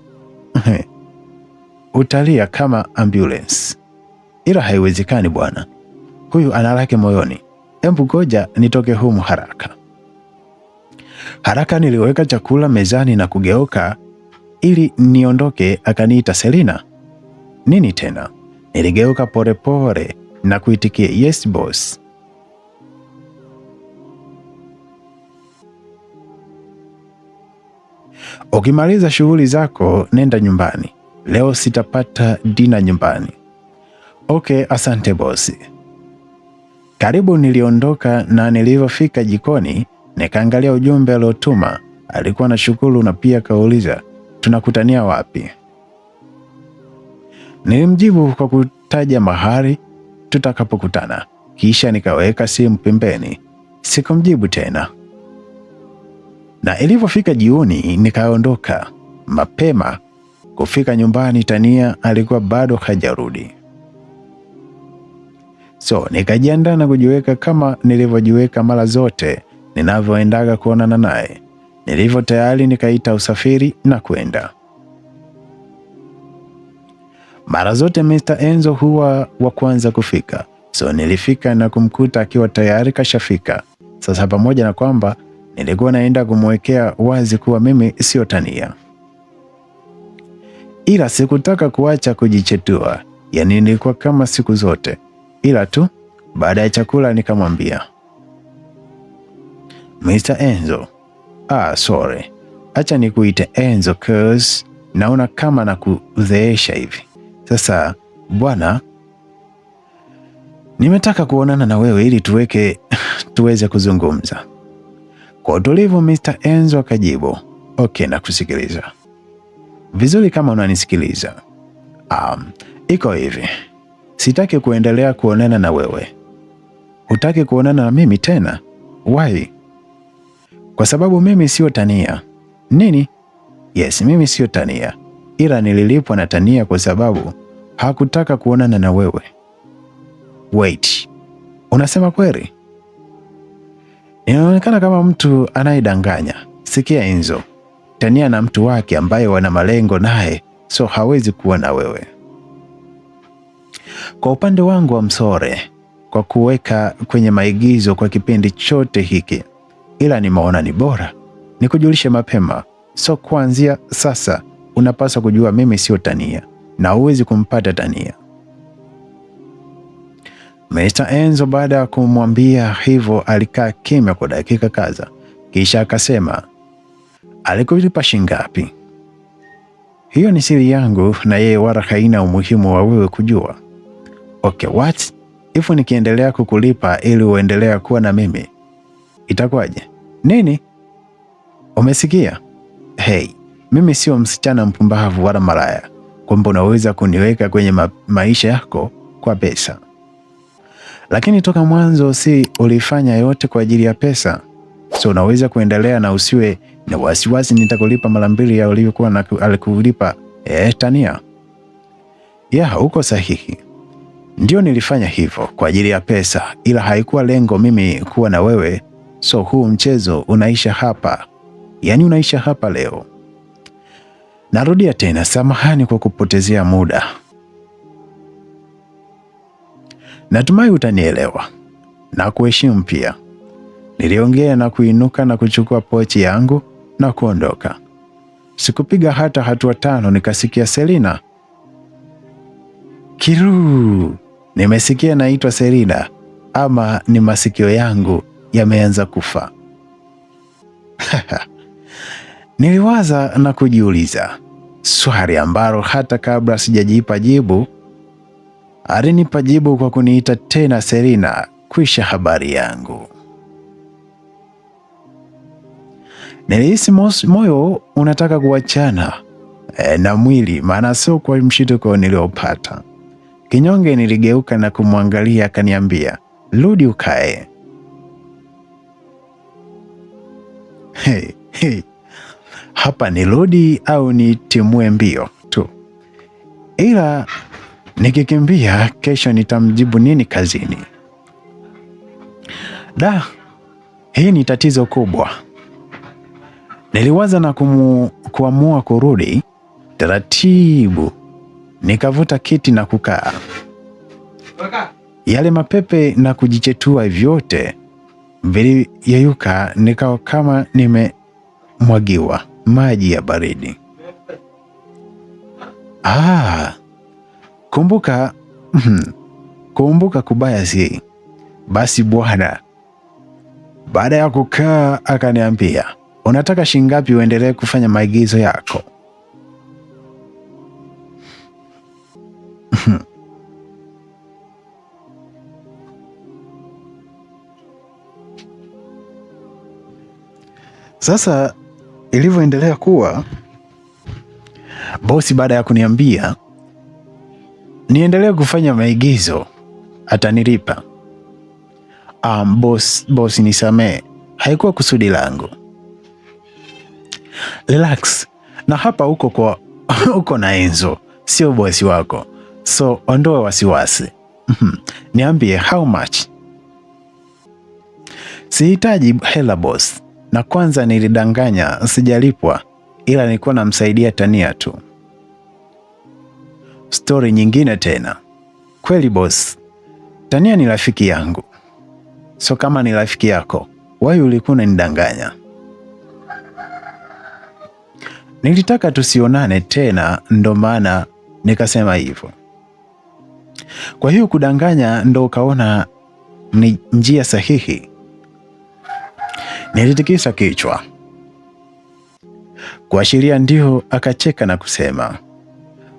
S1: utalia kama ambulance. Ila haiwezekani bwana. Huyu analake moyoni. Embu ngoja nitoke humu haraka. Haraka niliweka chakula mezani na kugeuka ili niondoke. Akaniita, Selina. Nini tena? Niligeuka pole na kuitikia, yes boss. Ukimaliza shughuli zako nenda nyumbani. Leo sitapata dina nyumbani. Okay, asante bosi. Karibu. Niliondoka na nilivyofika jikoni nikaangalia ujumbe aliotuma. Alikuwa na shukuru na pia kauliza tunakutania wapi. Nilimjibu kwa kutaja mahali tutakapokutana. Kisha nikaweka simu pembeni. Sikumjibu tena. Na ilivyofika jioni nikaondoka mapema. Kufika nyumbani Tania alikuwa bado hajarudi. So nikajiandaa na kujiweka kama nilivyojiweka mara zote ninavyoendaga kuonana naye. Nilivyo tayari nikaita usafiri na kwenda. Mara zote Mr. Enzo huwa wa kwanza kufika. So nilifika na kumkuta akiwa tayari kashafika. Sasa pamoja na kwamba nilikuwa naenda kumwekea wazi kuwa mimi sio Tania, ila sikutaka kuacha kujichetua. Yani nilikuwa kama siku zote. Ila tu baada ya chakula nikamwambia, Mr. Enzo, sorry. Acha nikuite Enzo cause naona kama nakudheesha hivi. Sasa bwana, nimetaka kuonana na wewe ili tuweze kuzungumza. Kwa utulivu Mr. Enzo akajibu, okay, nakusikiliza. Vizuri kama unanisikiliza. Iko hivi. Sitaki kuendelea kuonana na wewe. Hutaki kuonana na mimi tena? Why? Kwa sababu mimi sio Tania. Nini? Yes, mimi sio Tania. Ila nililipwa na Tania kwa sababu hakutaka kuonana na wewe. Wait. Unasema kweli? Inaonekana kama mtu anayedanganya. Sikia Enzo. Tania na mtu wake ambaye wana malengo naye, so hawezi kuwa na wewe. Kwa upande wangu msore kwa kuweka kwenye maigizo kwa kipindi chote hiki, ila nimeona ni bora nikujulishe mapema. So kuanzia sasa unapaswa kujua mimi sio Tania na huwezi kumpata Tania. Mr. Enzo baada ya kumwambia hivyo alikaa kimya kwa dakika kadhaa, kisha akasema, alikulipa shingapi? Hiyo ni siri yangu na yeye wala haina umuhimu wa wewe kujua. Okay, what? Ifu nikiendelea kukulipa ili uendelea kuwa na mimi, itakuwaje? Nini? Umesikia? Hey, mimi sio msichana mpumbavu wala malaya kwamba unaweza kuniweka kwenye maisha yako kwa pesa. Lakini toka mwanzo si ulifanya yote kwa ajili ya pesa? So unaweza kuendelea na usiwe na wasiwasi nitakulipa mara mbili ya ulivyokuwa alikulipa Tania. Ya, uko sahihi. Ndio nilifanya hivyo kwa ajili ya pesa, ila haikuwa lengo mimi kuwa na wewe. So huu mchezo unaisha hapa, yaani unaisha hapa leo. Narudia tena, samahani kwa kupotezea muda. Natumai utanielewa na kuheshimu pia. Niliongea na kuinuka na kuchukua pochi yangu na kuondoka. Sikupiga hata hatua 5 nikasikia Selina. Kiru, nimesikia naitwa Selina, ama ni masikio yangu yameanza kufa? Niliwaza na kujiuliza swali ambalo hata kabla sijajipa jibu alinipa jibu kwa kuniita tena Selina. Kwisha habari yangu. Nilihisi moyo unataka kuachana na mwili, maana sio kwa mshituko niliopata. Kinyonge niligeuka na kumwangalia, akaniambia, rudi ukae. Hey. Hapa ni rudi au nitimue mbio tu? Ila nikikimbia kesho nitamjibu nini kazini? Hii ni tatizo kubwa. Niliwaza na kuamua kurudi taratibu. Nikavuta kiti na kukaa. Yale mapepe na kujichetua vyote viliyeyuka, nikawa kama nimemwagiwa maji ya baridi. Kumbuka kubaya si basi bwana. Baada ya kukaa akaniambia, unataka shingapi uendelee kufanya maigizo yako? Sasa ilivyoendelea kuwa, bosi baada ya kuniambia niendelee kufanya maigizo atanilipa. Boss nisamee, haikuwa kusudi langu. Relax, na hapa uko na Enzo, sio bosi wako, so ondoa wasiwasi. Niambie, how much? Sihitaji hela boss, na kwanza nilidanganya, sijalipwa, ila nilikuwa namsaidia Tania tu. Story nyingine tena. Kweli boss, Tania ni rafiki yangu. So kama ni rafiki yako, why ulikuwa unanidanganya? Nilitaka tusionane tena, ndo maana nikasema hivyo. Kwa hiyo kudanganya ndo ukaona ni njia sahihi? Nilitikisa kichwa kuashiria ndio. Akacheka na kusema,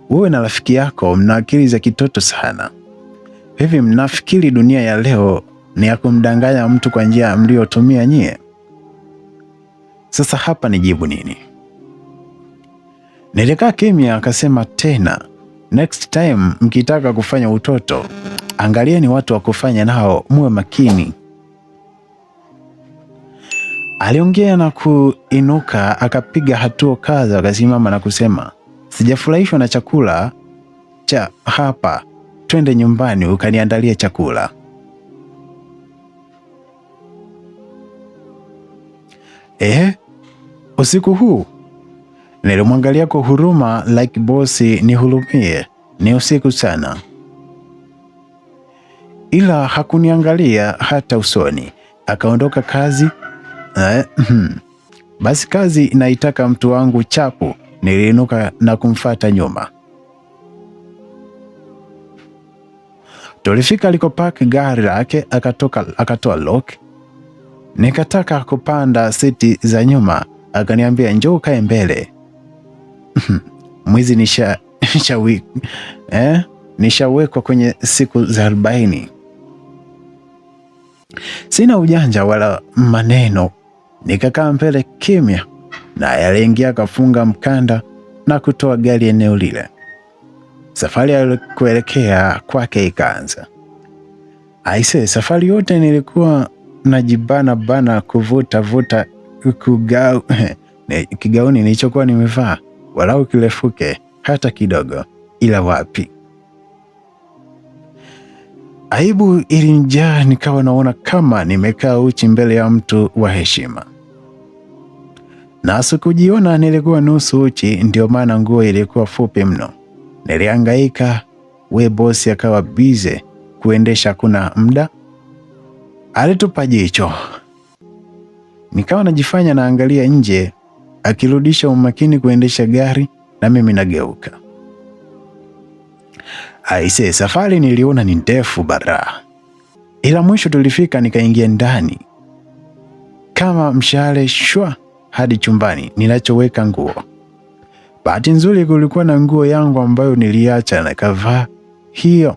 S1: wewe na rafiki yako mna akili za kitoto sana. Hivi mnafikiri dunia ya leo ni ya kumdanganya mtu kwa njia mliotumia nyie? Sasa hapa nijibu nini? Nilikaa kimya. Akasema tena, next time mkitaka kufanya utoto, angalieni watu wa kufanya nao, muwe makini. Aliongea na kuinuka, akapiga hatua kadha, akasimama na kusema, sijafurahishwa na chakula cha hapa, twende nyumbani ukaniandalie chakula. Usiku huu? Nilimwangalia kwa huruma, like bosi nihurumie, ni usiku sana. Ila hakuniangalia hata usoni. Akaondoka kazi. Basi kazi inaitaka mtu wangu chapu. Niliinuka na kumfuata nyuma. Tulifika alikopaki gari lake, akatoa lock. Nikataka kupanda siti za nyuma, akaniambia njoo kae mbele. Mwizi nishawekwa kwenye siku za 40. Sina ujanja wala maneno. Nikakaa mbele kimya, na aliingia akafunga mkanda na kutoa gari eneo lile. Safari ya kuelekea kwake ikaanza. Aise, safari yote nilikuwa najibana kuvuta kigauni nilichokuwa nimevaa, walau kirefuke hata kidogo, ila wapi. Aibu ilinijaa, nikawa naona kama nimekaa uchi mbele ya mtu wa heshima. Na sikujiona nilikuwa nusu uchi, ndio maana nguo ilikuwa fupi mno. Nilihangaika, we bosi akawa bize kuendesha, kuna muda alitupa jicho. Nikawa najifanya naangalia nje, akirudisha umakini kuendesha gari na mimi nageuka. Aise, safari niliona ni ndefu bara. Ila mwisho tulifika, nikaingia ndani kama mshale shwa hadi chumbani ninachoweka nguo. Bahati nzuri kulikuwa na nguo yangu ambayo niliacha na kavaa hiyo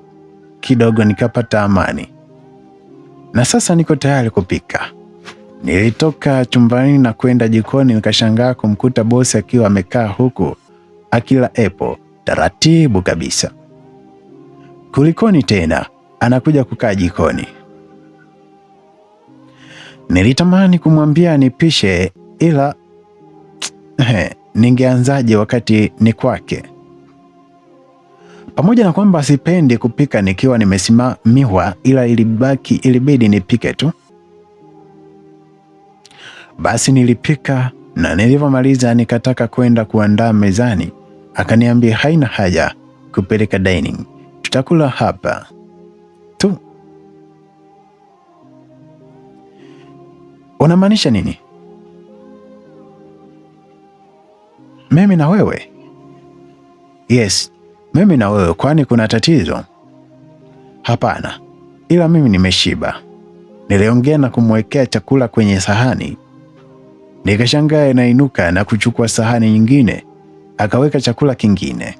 S1: kidogo, nikapata amani. Na sasa niko tayari kupika. Nilitoka chumbani na kwenda jikoni, nikashangaa kumkuta bosi akiwa amekaa huku akila apple taratibu kabisa. Kulikoni tena anakuja kukaa jikoni? Nilitamani kumwambia nipishe, ila ningeanzaje wakati ni kwake? Pamoja na kwamba sipendi kupika nikiwa nimesimamiwa, ila ilibidi nipike tu. Basi nilipika, na nilivyomaliza nikataka kwenda kuandaa mezani. Akaniambia haina haja kupeleka dining, tutakula hapa tu. Unamaanisha nini? Mimi na wewe? Yes, mimi na wewe, kwani kuna tatizo? Hapana, ila mimi nimeshiba. Niliongea na kumwekea chakula kwenye sahani. Nikashangaa nainuka na kuchukua sahani nyingine, akaweka chakula kingine.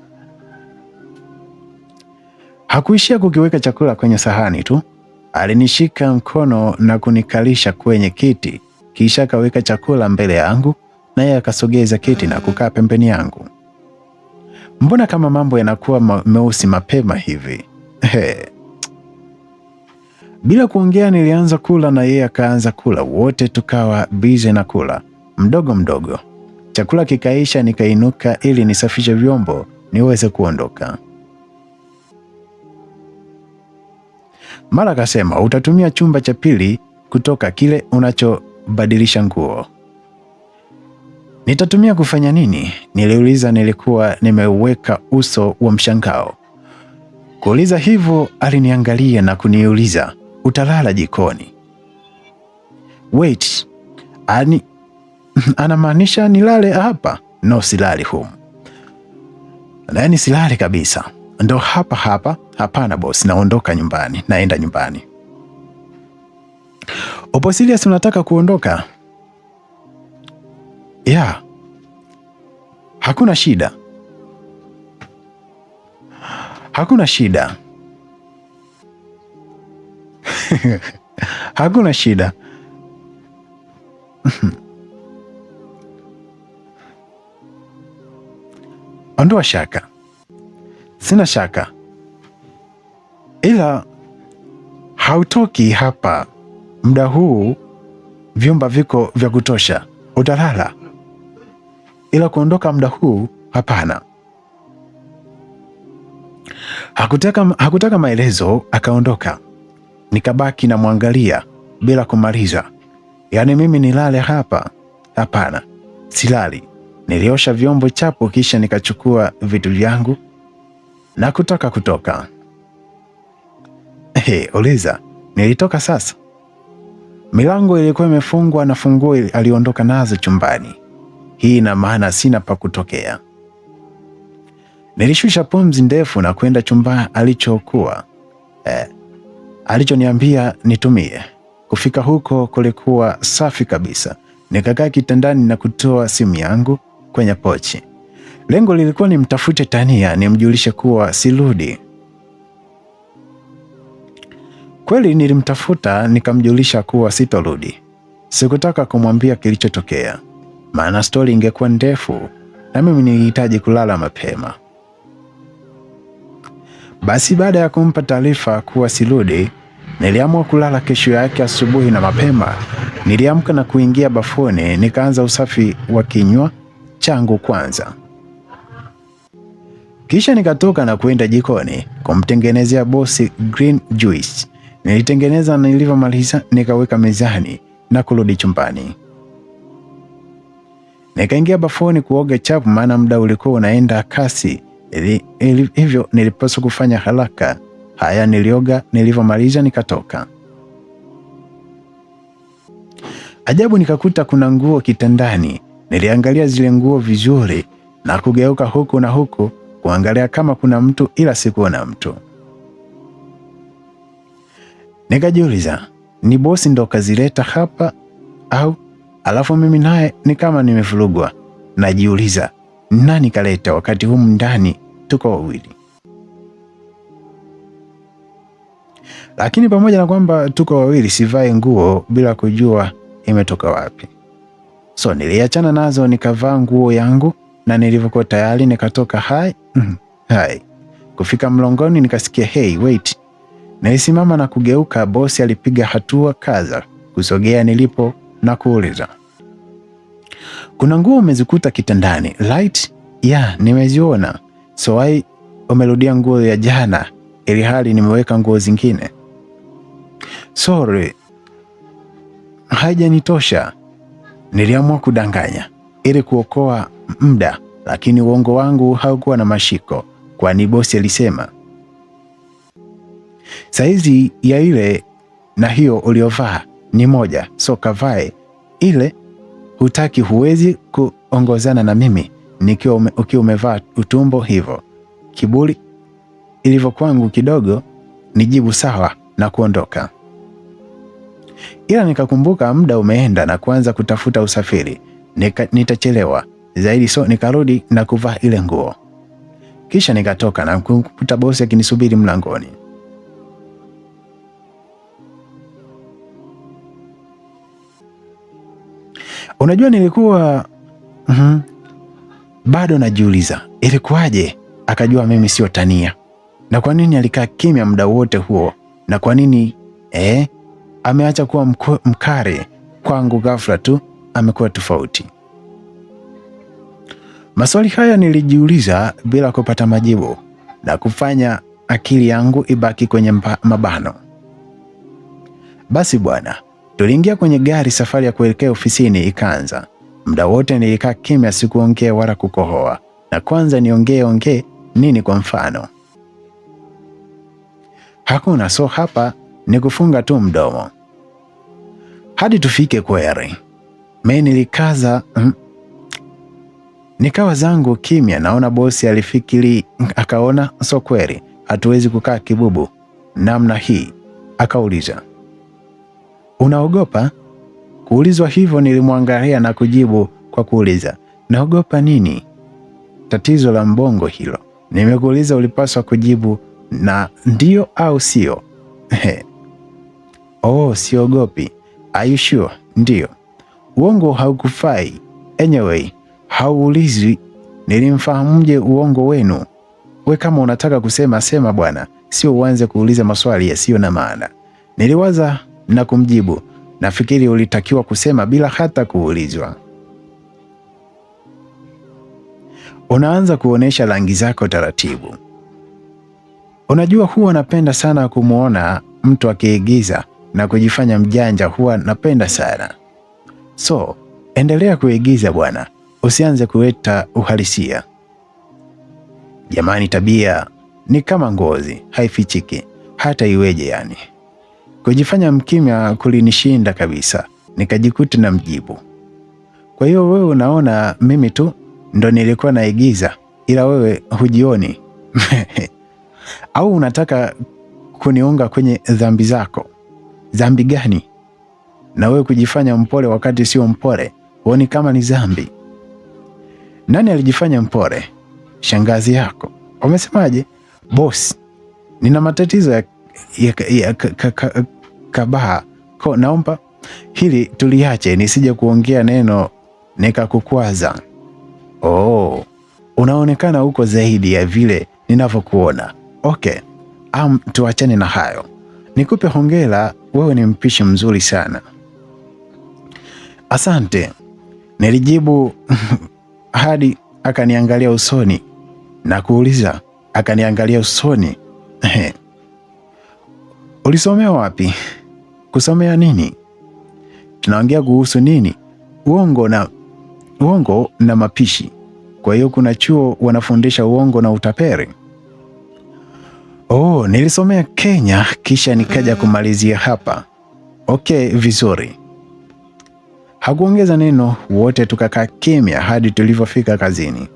S1: Hakuishia kukiweka chakula kwenye sahani tu, alinishika mkono na kunikalisha kwenye kiti, kisha akaweka chakula mbele yangu, naye akasogeza kiti na kukaa pembeni yangu. Mbona kama mambo yanakuwa meusi mapema hivi? Bila kuongea nilianza kula na yeye akaanza kula, wote tukawa busy na kula mdogo mdogo. Chakula kikaisha, nikainuka ili nisafishe vyombo niweze kuondoka. Mara akasema, utatumia chumba cha pili kutoka kile unachobadilisha nguo. Nitatumia kufanya nini? Niliuliza. Nilikuwa nimeweka uso wa mshangao. Kuuliza hivyo, aliniangalia na kuniuliza, utalala jikoni? Wait, anamaanisha nilale hapa? No, silali humu. Yaani silali kabisa. Ndo hapa hapa? Hapana boss, naondoka nyumbani, naenda nyumbani. Upo serious unataka kuondoka? Yeah. Hakuna shida. Hakuna shida. Hakuna shida. Ondoa shaka. Sina shaka. Ila hautoki hapa muda huu, vyumba viko vya kutosha, utalala. Ila kuondoka muda huu, hapana. Hakutaka maelezo, akaondoka. Nikabaki na mwangalia bila kumaliza. Yaani mimi nilale hapa? Hapana, silali. Niliosha vyombo chapo, kisha nikachukua vitu vyangu na kutoka. Uliza, nilitoka sasa. Milango ilikuwa imefungwa na funguo aliondoka nazo chumbani. Hii ina maana sina pa kutokea. Nilishusha pumzi ndefu na kwenda chumba alichoniambia nitumie. Kufika huko kulikuwa safi kabisa. Nikakaa kitandani na kutoa simu yangu kwenye pochi. Lengo lilikuwa nimtafute Tania, nimjulishe kuwa sirudi. Kweli nilimtafuta, nikamjulisha kuwa sitorudi. Sikutaka kumwambia kilichotokea, maana stori ingekuwa ndefu na mimi nilihitaji kulala mapema. Basi baada ya kumpa taarifa kuwa sirudi, niliamua kulala. Kesho yake asubuhi na mapema niliamka na kuingia bafuni, nikaanza usafi wa kinywa changu kwanza. Kisha nikatoka na kwenda jikoni kumtengenezea bosi green juice. Nilitengeneza na nilivyomaliza nikaweka mezani na kurudi chumbani. Nikaingia bafuni kuoga chapu, maana muda ulikuwa unaenda kasi. Hivyo nilipaswa kufanya haraka. Haya, nilioga, nilivyomaliza nikatoka. Ajabu, nikakuta kuna nguo kitandani. Niliangalia zile nguo vizuri na kugeuka huku na huku kuangalia kama kuna mtu, ila sikuona mtu. Nikajiuliza, ni bosi ndo kazileta hapa au? Alafu mimi naye ni kama nimevurugwa. Najiuliza, nani kaleta wakati humu ndani tuko wawili? Lakini pamoja na kwamba tuko wawili, sivai nguo bila kujua imetoka wapi. So niliachana nazo, nikavaa nguo yangu, na nilivyokuwa tayari nikatoka. Hai. Kufika mlongoni nikasikia hey wait. Nilisimama na kugeuka. Bosi alipiga hatua kadha kusogea nilipo na kuuliza, kuna nguo umezikuta kitandani right? Yeah, nimeziona. So why umerudia nguo ya jana ili hali nimeweka nguo zingine? Sorry, haijanitosha. Niliamua kudanganya ili kuokoa muda, lakini uongo wangu haukuwa na mashiko, kwani bosi alisema, saizi ya ile na hiyo uliovaa ni moja, so kavae ile. Hutaki, huwezi kuongozana na mimi ukiwa umevaa utumbo hivyo. Kiburi ilivyo kwangu kidogo, nijibu sawa na kuondoka. Ila nikakumbuka muda umeenda na kuanza kutafuta usafiri. Nitachelewa zaidi, so nikarudi na kuvaa ile nguo. Kisha nikatoka na kukuta bosi akinisubiri mlangoni. Unajua, nilikuwa bado najiuliza ilikuwaje akajua mimi sio tania, na kwa nini alikaa kimya muda wote huo, na kwa nini ameacha kuwa mkare kwangu, ghafla tu amekuwa tofauti. Maswali haya nilijiuliza bila kupata majibu na kufanya akili yangu ibaki kwenye mabano. Basi bwana, tuliingia kwenye gari. Safari ya kuelekea ofisini ikaanza. Muda wote nilikaa kimya, sikuongea wala kukohoa. Na kwanza niongee nini? Kwa mfano hakuna. So hapa ni kufunga tu mdomo hadi tufike Kweri. Mimi nilikaza nikawa zangu kimya. Naona bosi alifikiri, akaona so Kweri hatuwezi kukaa kibubu namna hii. Akauliza, unaogopa? Kuulizwa hivyo nilimwangalia na kujibu kwa kuuliza, naogopa nini? Tatizo la mbongo hilo. Nimekuuliza, ulipaswa kujibu na ndio au sio. Oh, siogopi. Are you sure? Ndio. Uongo haukufai. Anyway, hauulizwi nilimfahamuje uongo wenu. We kama unataka kusema sema bwana, sio uanze kuuliza maswali yasiyo na maana. Niliwaza na kumjibu, nafikiri ulitakiwa kusema bila hata kuulizwa. Unaanza kuonesha rangi zako taratibu. Unajua, huwa napenda sana kumuona mtu akiigiza na kujifanya mjanja, huwa napenda sana. So, endelea kuigiza bwana, usianze kuleta uhalisia. Jamani, tabia ni kama ngozi, haifichiki hata iweje yani. Kujifanya mkimya kulinishinda kabisa, nikajikuta na mjibu. Kwa hiyo wewe unaona mimi tu ndo nilikuwa naigiza, ila wewe hujioni? Au unataka kuniunga kwenye dhambi zako? Dhambi gani? Na wewe kujifanya mpole wakati sio mpole, huoni kama ni dhambi? Nani alijifanya mpole? Shangazi yako. Umesemaje? Boss, nina matatizo ya kabaha. Naomba hili tuliache, nisije kuongea neno nikakukwaza. Oh, unaonekana uko zaidi ya vile ninavyokuona. Okay, tuachane na hayo. Nikupe hongera, wewe ni mpishi mzuri sana. Asante, nilijibu hadi akaniangalia usoni. na kuuliza. Akaniangalia usoni. Ulisomea wapi? Kusomea nini? Tunaongea kuhusu nini? Uongo na mapishi. Kwa hiyo kuna chuo wanafundisha uongo na utaperi? Oh, nilisomea Kenya kisha nikaja kumalizia hapa. Okay, vizuri. Hakuongeza neno. Wote tukakaa kimya hadi tulivyofika kazini.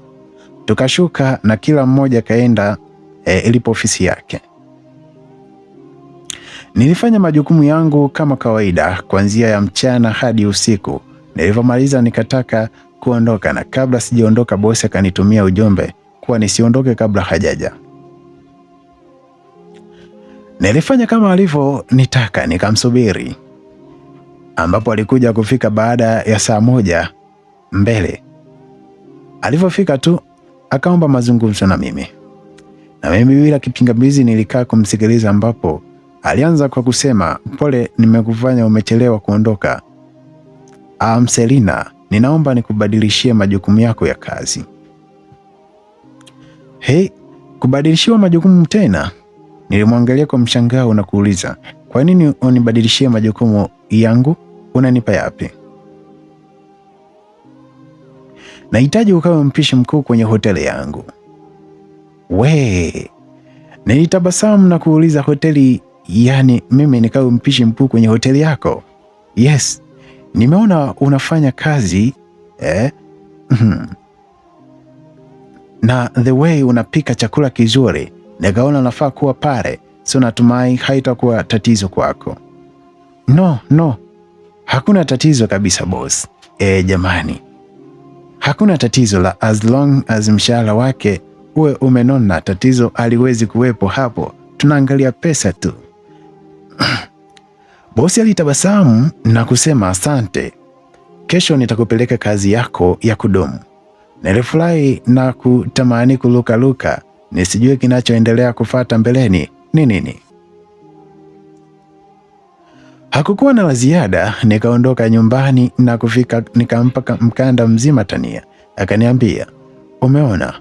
S1: Tukashuka na kila mmoja kaenda ilipo ofisi yake. Nilifanya majukumu yangu kama kawaida kuanzia ya mchana hadi usiku. Nilivyomaliza nikataka kuondoka, na kabla sijaondoka bosi akanitumia ujumbe kuwa nisiondoke kabla hajaja. Nilifanya kama alivyonitaka, nikamsubiri, ambapo alikuja kufika baada ya saa moja mbele. Alivyofika tu akaomba mazungumzo na mimi bila kipingamizi nilikaa kumsikiliza, ambapo alianza kwa kusema, pole nimekufanya umechelewa kuondoka. Selina, ninaomba nikubadilishie majukumu yako ya kazi. Kubadilishiwa majukumu tena? Nilimwangalia kwa mshangao na kuuliza, kwa nini unibadilishie majukumu yangu? Unanipa yapi? Nahitaji ukawe mpishi mkuu kwenye hoteli yangu. Nilitabasamu na kuuliza, hoteli yani mimi nikawe mpishi mkuu kwenye hoteli yako? Yes, nimeona unafanya kazi na the way unapika chakula kizuri, nikaona nafaa kuwa pale, so natumai haitakuwa tatizo kwako. No, hakuna tatizo kabisa boss. Jamani, hakuna tatizo la as long as mshahara wake uwe umenona. Tatizo aliwezi kuwepo hapo, tunaangalia pesa tu. Bosi alitabasamu na kusema, asante, kesho nitakupeleka kazi yako ya kudumu. Nilifurahi na kutamani kuluka nisijue kinachoendelea kufuata mbeleni ni nini. Hakukuwa na la ziada. Nikaondoka nyumbani na kufika nikampa mkanda mzima Tania. Akaniambia, umeona,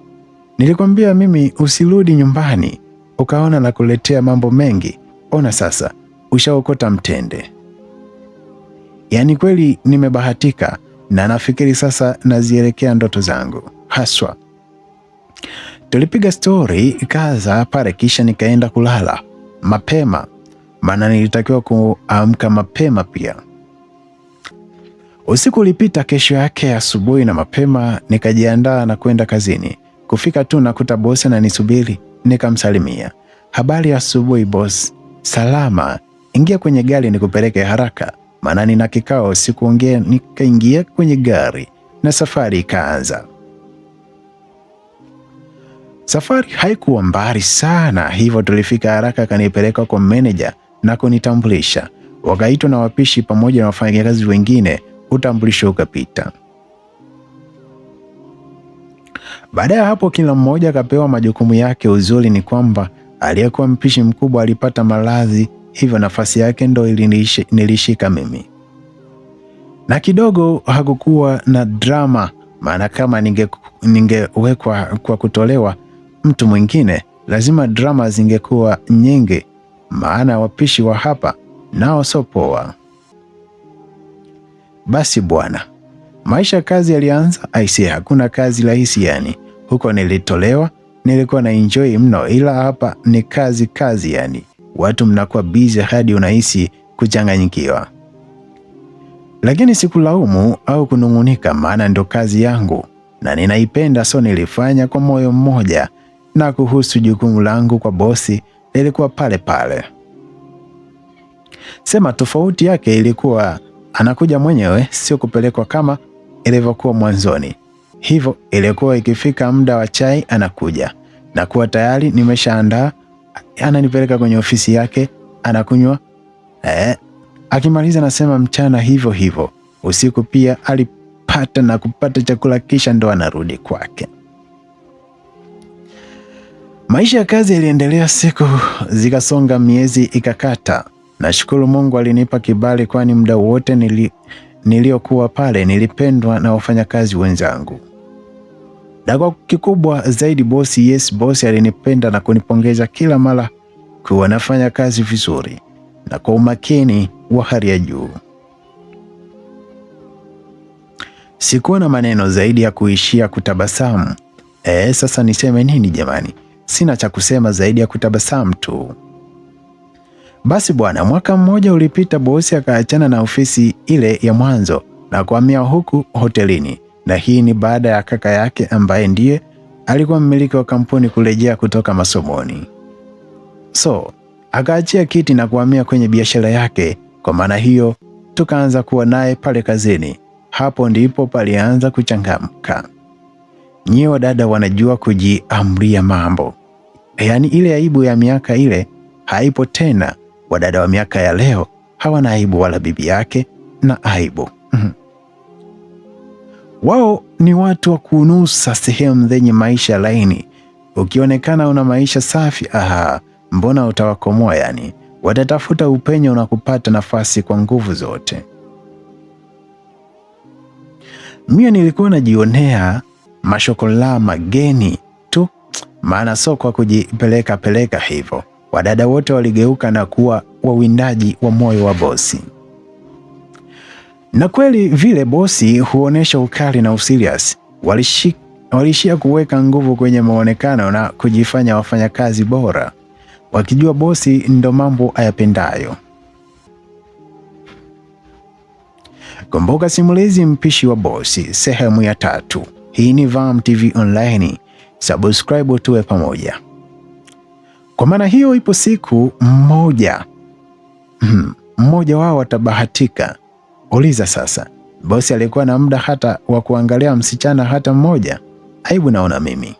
S1: nilikwambia mimi usirudi nyumbani ukaona na kuletea mambo mengi. Ona sasa ushaokota mtende. Yaani kweli nimebahatika, na nafikiri sasa nazielekea ndoto zangu haswa. Tulipiga story kaza pale, kisha nikaenda kulala mapema, maana nilitakiwa kuamka mapema pia. Usiku ulipita. Kesho yake asubuhi na mapema nikajiandaa na kwenda kazini. Kufika tu nakuta bosi ananisubiri. Nikamsalimia, habari ya asubuhi boss. Salama, ingia kwenye gari nikupeleke haraka, maana nina kikao. Sikuongea, nikaingia kwenye gari na safari ikaanza. Safari haikuwa mbali sana, hivyo tulifika haraka. Kanipeleka kwa manager na kunitambulisha. Wakaitwa na wapishi pamoja na wafanyakazi wengine, utambulisho ukapita. Baada ya hapo kila mmoja akapewa majukumu yake. Uzuri ni kwamba aliyekuwa mpishi mkubwa alipata maradhi, hivyo nafasi yake ndo nilishika mimi. Na kidogo hakukuwa na drama, maana kama ningewekwa kwa kutolewa mtu mwingine, lazima drama zingekuwa nyingi, maana wapishi wa hapa nao so poa. Basi bwana, maisha ya kazi yalianza. Aisee, hakuna kazi rahisi yani. Huko nilitolewa, nilikuwa na enjoy mno, ila hapa ni kazi yani. Watu mnakuwa busy hadi unahisi kuchanganyikiwa. Lakini sikulaumu au kunung'unika, maana ndo kazi yangu na ninaipenda, so nilifanya kwa moyo mmoja. Na kuhusu jukumu langu kwa bosi, lilikuwa pale pale. Sema tofauti yake ilikuwa anakuja mwenyewe, sio kupelekwa kama ilivyokuwa mwanzoni. Hivyo ilikuwa ikifika muda wa chai anakuja na kuwa tayari nimeshaandaa, ananipeleka kwenye ofisi yake, anakunywa. Akimaliza nasema mchana hivyo hivyo. Usiku pia alipata na kupata chakula, kisha ndo anarudi kwake. Maisha ya kazi yaliendelea, siku zikasonga, miezi ikakata. Nashukuru Mungu alinipa kibali, kwani muda wote niliokuwa pale nilipendwa na wafanyakazi wenzangu. Na kwa kikubwa zaidi bosi alinipenda na kunipongeza kila mara kuwa nafanya kazi vizuri na kwa umakini wa hali ya juu. Sikuwa na maneno zaidi ya kuishia kutabasamu. Sasa niseme nini jamani? Sina cha kusema zaidi ya kutabasamu tu. Basi bwana, mwaka mmoja ulipita, bosi akaachana na ofisi ile ya mwanzo na kuhamia huku hotelini, na hii ni baada ya kaka yake ambaye ndiye alikuwa mmiliki wa kampuni kurejea kutoka masomoni. So akaachia kiti na kuhamia kwenye biashara yake. Kwa maana hiyo tukaanza kuwa naye pale kazini. Hapo ndipo palianza kuchangamka. Nyie wadada wanajua kujiamria mambo, yaani ile aibu ya miaka ile haipo tena. Wadada wa miaka ya leo hawana aibu, wala bibi yake na aibu. Wao ni watu wa kunusa sehemu zenye maisha laini. Ukionekana una maisha safi, mbona utawakomoa? Yani watatafuta upenyo na kupata nafasi kwa nguvu zote. Mimi nilikuwa najionea mashokola mageni tu, maana sio kwa kujipeleka hivyo. Wadada wote waligeuka na kuwa wawindaji wa moyo wa bosi. Na kweli vile bosi huonesha ukali na userious, walishia kuweka nguvu kwenye maonekano na kujifanya wafanyakazi bora, wakijua bosi ndo mambo ayapendayo. Kumbuka simulizi Mpishi wa Bosi sehemu ya 3. Hii ni Vam TV Online. Subscribe tuwe pamoja. Kwa maana hiyo ipo siku mmoja wao watabahatika. Uliza sasa, bosi alikuwa na muda hata wa kuangalia msichana hata mmoja? Aibu naona mimi.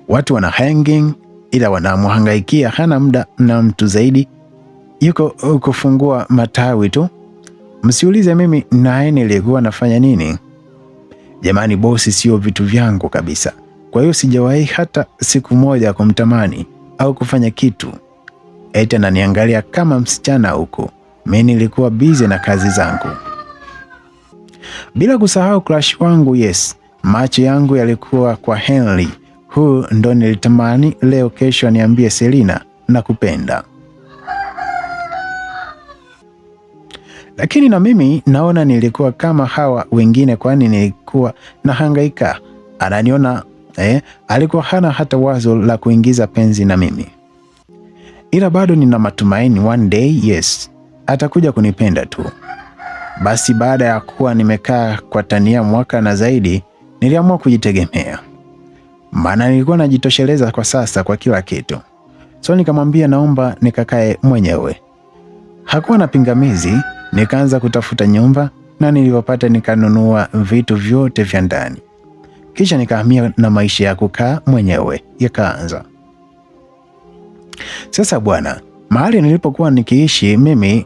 S1: Watu wana hanging ila wanamhangaikia, hana muda na mtu zaidi, yuko kufungua matawi tu. Msiulize mimi naye nilikuwa nafanya nini. Jamani, bosi sio vitu vyangu kabisa. Kwa hiyo sijawahi hata siku moja kumtamani au kufanya kitu. Eti ananiangalia kama msichana huko. Mimi nilikuwa busy na kazi zangu. Bila kusahau crush wangu, yes. Macho yangu yalikuwa kwa Henry. Huu ndo nilitamani leo kesho aniambie Selina nakupenda. Lakini na mimi naona nilikuwa kama hawa wengine, kwani nilikuwa nahangaika. Ananiona alikuwa hana hata wazo la kuingiza penzi na mimi. Ila bado nina matumaini one day, yes, atakuja kunipenda tu. Basi baada ya kuwa nimekaa kwa tania mwaka na zaidi, niliamua kujitegemea. Maana nilikuwa najitosheleza kwa sasa kwa kila kitu. So nikamwambia naomba nikakae mwenyewe. Hakuwa na pingamizi. Nikaanza kutafuta nyumba na nilipopata nikanunua vitu vyote vya ndani. Kisha nikahamia na maisha ya kukaa mwenyewe yakaanza. Sasa bwana, mahali nilipokuwa nikiishi mimi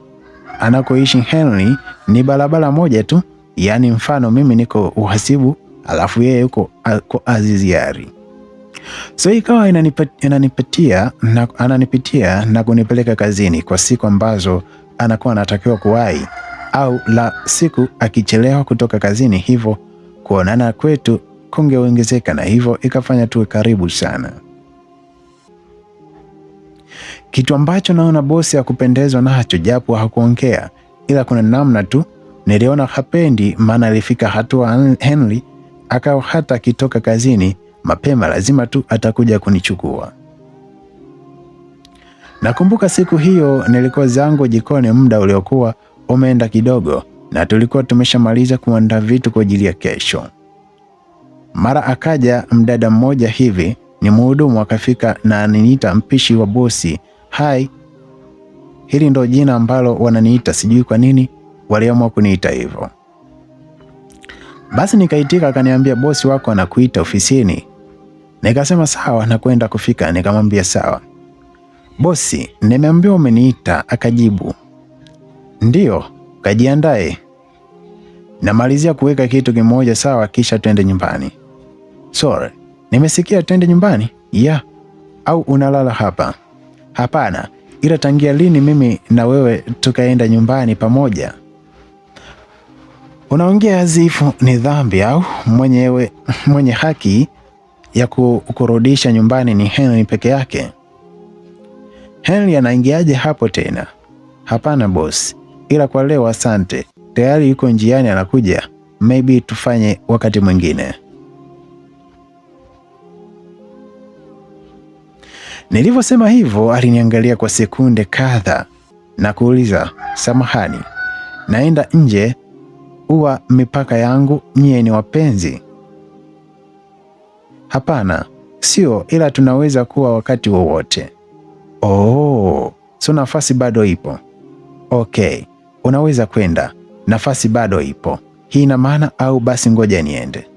S1: anakoishi Henry ni barabara moja tu. Yaani mfano mimi niko uhasibu, alafu yeye yuko Aziziari. So ikawa ananipitia na kunipeleka kazini kwa siku ambazo anakuwa anatakiwa kuwahi, au la siku akichelewa kutoka kazini, hivyo kuonana kwetu kungeongezeka, na hivyo ikafanya tuwe karibu sana. Kitu ambacho naona bosi hakupendezwa nacho, japo hakuongea, ila kuna namna tu niliona hapendi. Maana alifika hatua Henry akawa hata akitoka kazini mapema lazima tu atakuja kunichukua. Nakumbuka siku hiyo nilikuwa zangu jikoni, muda uliokuwa umeenda kidogo, na tulikuwa tumeshamaliza kuandaa vitu kwa ajili ya kesho. Mara akaja mdada mmoja hivi, ni mhudumu, akafika na ananiita Mpishi wa Bosi. Hai, hili ndo jina ambalo wananiita, sijui kwa nini waliamua kuniita hivyo. Basi nikaitika, akaniambia bosi wako anakuita ofisini. Nikasema sawa, nakwenda kufika. Nikamwambia sawa. Bosi, nimeambiwa umeniita. Akajibu, ndio, kajiandae. Namalizia kuweka kitu kimoja sawa, kisha twende nyumbani. Sorry, nimesikia twende nyumbani? Yeah. Au unalala hapa? Hapana, ila tangia lini mimi na wewe tukaenda nyumbani pamoja? Unaongea azifu ni dhambi au mwenye haki ya kukurudisha nyumbani ni Henry peke yake? Henry anaingiaje hapo tena? Hapana boss, ila kwa leo asante. Tayari yuko njiani anakuja. Maybe tufanye wakati mwingine. Nilivyosema hivyo aliniangalia kwa sekunde kadhaa na kuuliza, samahani, naenda nje uwa mipaka yangu, nyie ni wapenzi? Hapana, sio, ila tunaweza kuwa wakati wowote. Oh, so nafasi bado ipo. Okay, unaweza kwenda, nafasi bado ipo. Hii ina maana au basi ngoja niende.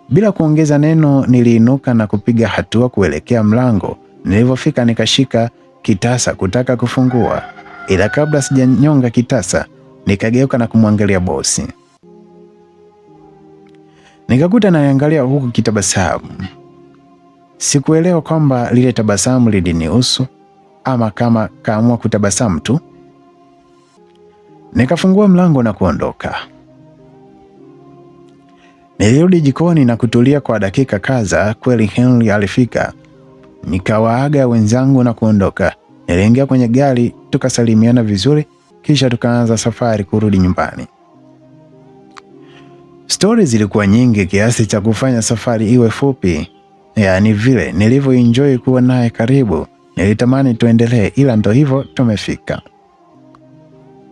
S1: Bila kuongeza neno niliinuka na kupiga hatua kuelekea mlango. Nilivyofika nikashika kitasa kutaka kufungua, ila kabla sijanyonga kitasa nikageuka na kumwangalia bosi. Nikakuta naangalia huku kitabasamu. Sikuelewa kwamba lile tabasamu lilinihusu ama kama kaamua kutabasamu tu. Nikafungua mlango na kuondoka. Nilirudi jikoni na kutulia kwa dakika kadhaa. Kweli Henry alifika. Nikawaaga wenzangu na kuondoka. Niliingia kwenye gari, tukasalimiana vizuri, kisha tukaanza safari kurudi nyumbani. Stories zilikuwa nyingi kiasi cha kufanya safari iwe fupi. Yaani vile nilivyoenjoy kuwa naye karibu, nilitamani tuendelee, ila ndo hivyo tumefika.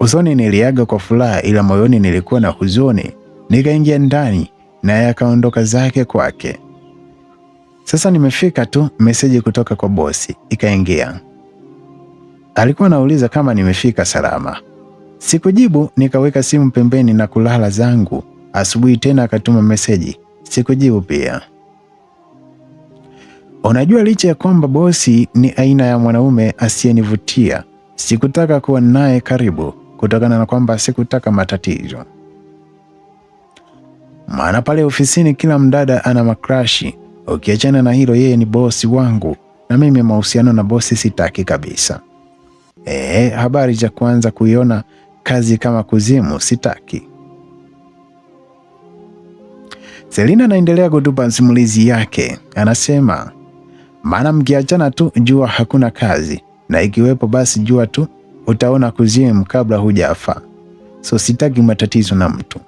S1: Usoni niliaga kwa furaha, ila moyoni nilikuwa na huzuni. Nikaingia ndani naye akaondoka zake kwake. Sasa nimefika tu, meseji kutoka kwa bosi ikaingia. Alikuwa anauliza kama nimefika salama. Sikujibu, nikaweka simu pembeni na kulala zangu. Asubuhi tena akatuma meseji, sikujibu pia. Unajua, licha ya kwamba bosi ni aina ya mwanaume asiyenivutia, sikutaka kuwa naye karibu kutokana na kwamba sikutaka matatizo. Maana pale ofisini kila mdada ana makrashi. Ukiachana na hilo, yeye ni bosi wangu na mimi mahusiano na bosi sitaki kabisa. Habari za kuanza kuiona kazi kama kuzimu sitaki. Selina anaendelea kutupa simulizi yake. Anasema, maana mkiachana tu jua hakuna kazi, na ikiwepo basi jua tu utaona kuzimu kabla hujafa. So sitaki matatizo na mtu.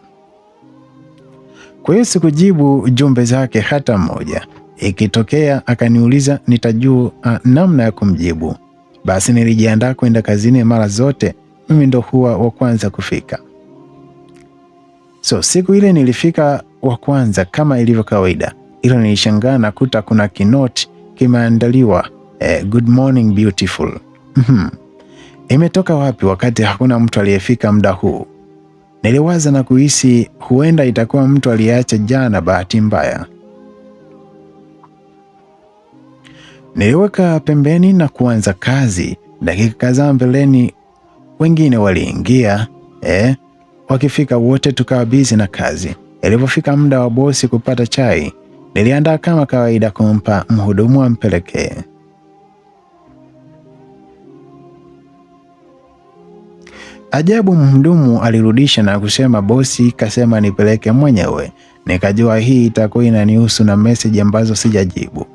S1: Kwa hiyo sikujibu jumbe zake hata moja. Ikitokea akaniuliza nitajua namna ya kumjibu. Basi nilijiandaa kwenda kazini mara zote, mimi ndo huwa wa kwanza kufika. So siku ile nilifika wa kwanza kama ilivyo kawaida, ila nilishangaa na kuta kuna kinoti kimeandaliwa good morning beautiful. Imetoka wapi wakati hakuna mtu aliyefika muda huu? Niliwaza na kuhisi huenda itakuwa mtu aliyeacha jana bahati mbaya. Niliweka pembeni na kuanza kazi. Dakika kadhaa mbeleni wengine waliingia. Wakifika wote tukawa busy na kazi. Ilipofika muda wa bosi kupata chai, niliandaa kama kawaida kumpa mhudumu ampelekee. Ajabu, mhudumu alirudisha na kusema bosi kasema nipeleke mwenyewe. Nikajua hii itakuwa inanihusu na message ambazo sijajibu.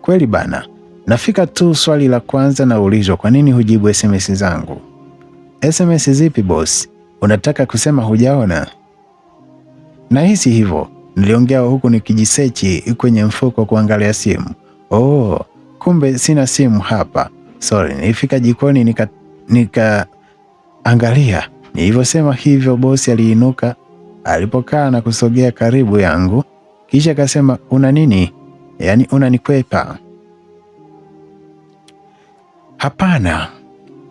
S1: Kweli bana, nafika tu swali la kwanza naulizwa, kwa nini hujibu SMS zangu? SMS zipi boss? Unataka kusema hujaona? Nahisi hivyo. Niliongea huku nikijisechi kwenye mfuko kuangalia simu. Kumbe sina simu hapa. Sorry, nilifika jikoni nikaangalia. Nilivyosema hivyo bosi aliinuka alipokaa na kusogea karibu yangu. Kisha akasema, una nini? Yaani unanikwepa? Hapana.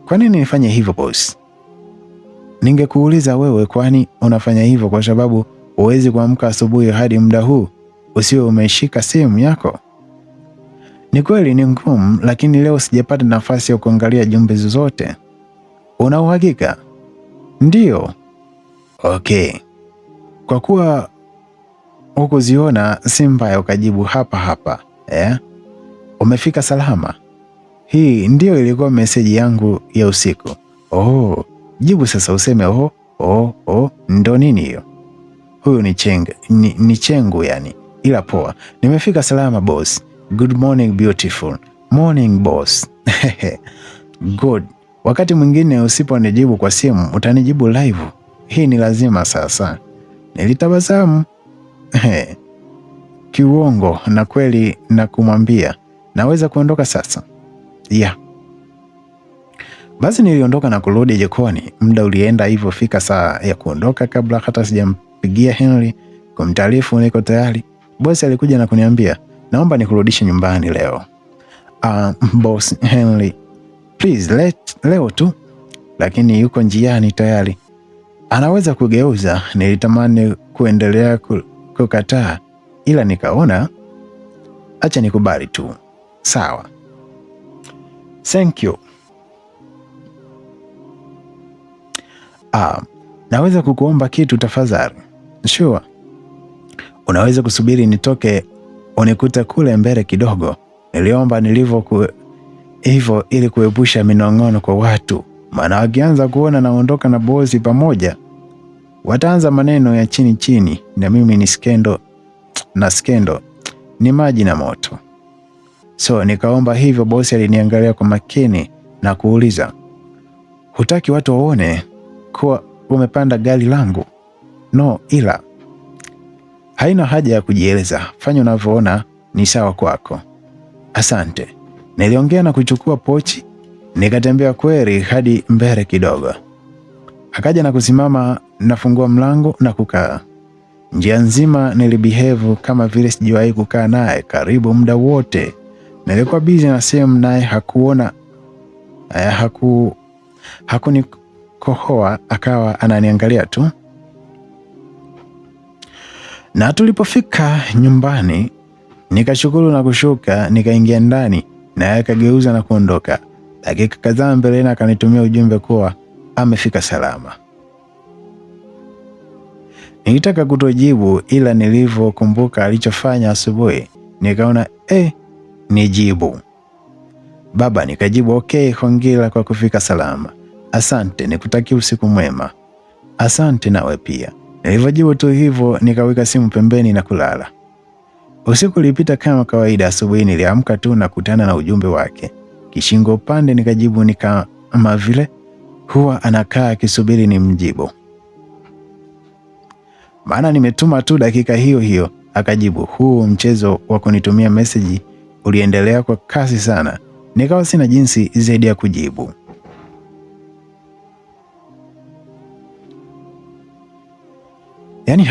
S1: Kwa nini nifanye hivyo boss? Ningekuuliza wewe, kwani unafanya hivyo kwa sababu huwezi kuamka asubuhi hadi muda huu usiwe umeshika simu yako? Ni kweli ni ngumu, lakini leo sijapata nafasi ya kuangalia jumbe zozote. Una uhakika? Ndiyo. Okay. Kwa kuwa hukuziona si mbaya ukajibu hapa. Umefika salama? Hii ndio ilikuwa meseji yangu ya usiku. Jibu sasa useme Ndo nini hiyo? Huyu ni chengu yani. Ila poa. Nimefika salama boss. Good morning beautiful. Morning boss. Good. Wakati mwingine usiponijibu kwa simu utanijibu live. Hii ni lazima sasa. Nilitabasamu. Kiuongo na kweli na kumwambia naweza kuondoka sasa. Yeah. Basi niliondoka na kurudi jikoni. Muda ulienda hivyo fika saa ya kuondoka kabla hata sijampigia Henry kumtaarifu niko tayari. Bosi alikuja na kuniambia, naomba nikurudishe nyumbani leo. Boss Henry, please leo tu. Lakini yuko njiani tayari. Anaweza kugeuza. Nilitamani kuendelea kukataa. Ila nikaona acha nikubali tu. Sawa. Thank you. Naweza kukuomba kitu tafadhali? Sure. Unaweza kusubiri nitoke unikute kule mbele kidogo? Niliomba hivyo ili kuepusha minong'ono kwa watu. Maana wakianza kuona naondoka na bosi pamoja, wataanza maneno ya chini chini na mimi ni skendo ni maji na moto. So nikaomba hivyo. Bosi aliniangalia kwa makini na kuuliza, hutaki watu waone kuwa umepanda gari langu? No, ila haina haja ya kujieleza. Fanya unavyoona ni sawa kwako. Asante. Niliongea na kuchukua pochi. Nikatembea kweli hadi mbele kidogo. Akaja na kusimama, nafungua mlango na kukaa. Njia nzima nilibehave kama vile sijawahi kukaa naye karibu muda wote. Nilikuwa busy na simu naye hakunikohoa, akawa ananiangalia tu. Na tulipofika nyumbani, nikashukuru na kushuka, nikaingia ndani na akageuza na kuondoka. Dakika kadhaa mbele na akanitumia ujumbe kuwa amefika salama. Nilitaka kutojibu, ila nilivyokumbuka alichofanya asubuhi, nikaona nijibu. Baba, nikajibu okay, hongera kwa kufika salama. Asante, nikutakia usiku mwema. Asante nawe pia. Nilivyojibu tu hivyo, nikaweka simu pembeni na kulala. Usiku ulipita kama kawaida. Asubuhi niliamka tu na kutana na ujumbe wake. Kishingo upande nikajibu, kama vile huwa anakaa akisubiri ni mjibu. Maana nimetuma tu dakika hiyo hiyo akajibu. Huu mchezo wa kunitumia message uliendelea kwa kasi sana. Nikawa sina jinsi zaidi ya kujibu. Yaani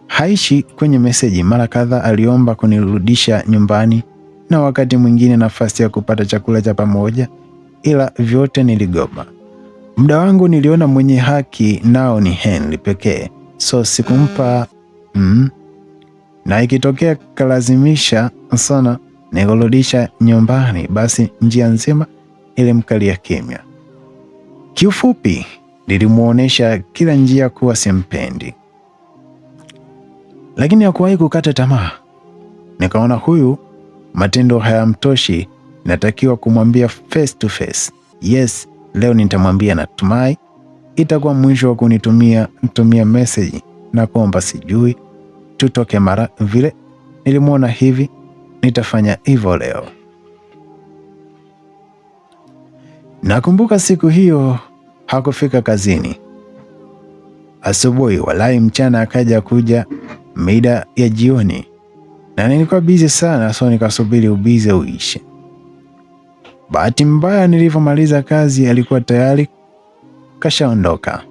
S1: haishi kwenye meseji. Mara kadhaa aliomba kunirudisha nyumbani na wakati mwingine nafasi ya kupata chakula cha pamoja, ila vyote niligoma. Muda wangu niliona mwenye haki nao ni Henry pekee, so sikumpa. Na ikitokea kalazimisha sana nikurudisha nyumbani, basi njia nzima ilimkalia kimya. Kiufupi, nilimuonesha kila njia kuwa simpendi, lakini hakuwahi kukata tamaa. Nikaona huyu matendo hayamtoshi, natakiwa kumwambia face to face. Yes, leo nitamwambia. Natumai itakuwa mwisho wa kunitumia message na kuomba sijui tutoke mara vile nilimuona hivi. Nitafanya hivyo leo. Nakumbuka siku hiyo hakufika kazini asubuhi walai mchana, akaja kuja mida ya jioni na nilikuwa busy sana, so nikasubiri ubize uishe. Bahati mbaya nilivyomaliza kazi alikuwa tayari kashaondoka.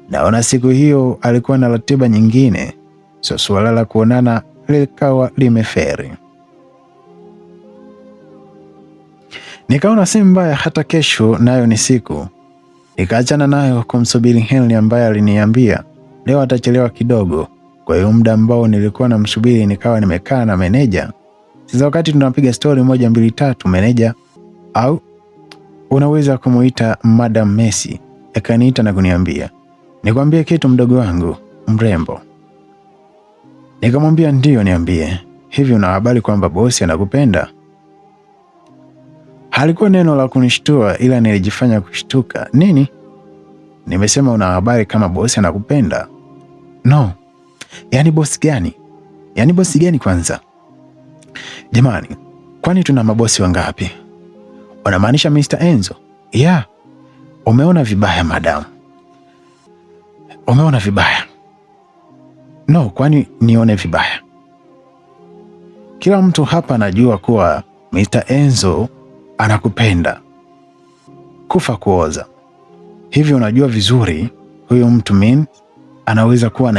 S1: Naona siku hiyo alikuwa na ratiba nyingine, so suala la kuonana likawa limeferi. Nikaona si mbaya hata kesho nayo ni siku. Nikaachana nayo kumsubiri Henry ambaye aliniambia leo atachelewa kidogo. Kwa hiyo muda ambao nilikuwa namsubiri nikawa nimekaa na meneja. Sasa wakati tunapiga story 1 2 3, meneja au unaweza kumuita Madam Messi akaniita na kuniambia, nikwambie kitu mdogo wangu mrembo. Nikamwambia ndio, niambie. Hivi una habari kwamba bosi anakupenda? Halikuwa neno la kunishtua, ila nilijifanya kushtuka. Nini? Nimesema una habari kama bosi anakupenda. No. Yaani bosi gani? Yaani bosi gani kwanza? Jamani, kwani tuna mabosi wangapi? Unamaanisha Mr. Enzo? Yeah. Umeona vibaya madam. Umeona vibaya. No, kwani nione vibaya? Kila mtu hapa anajua kuwa Mr. Enzo anakupenda kufa kuoza. Hivi unajua vizuri huyo mtu anaweza kuwa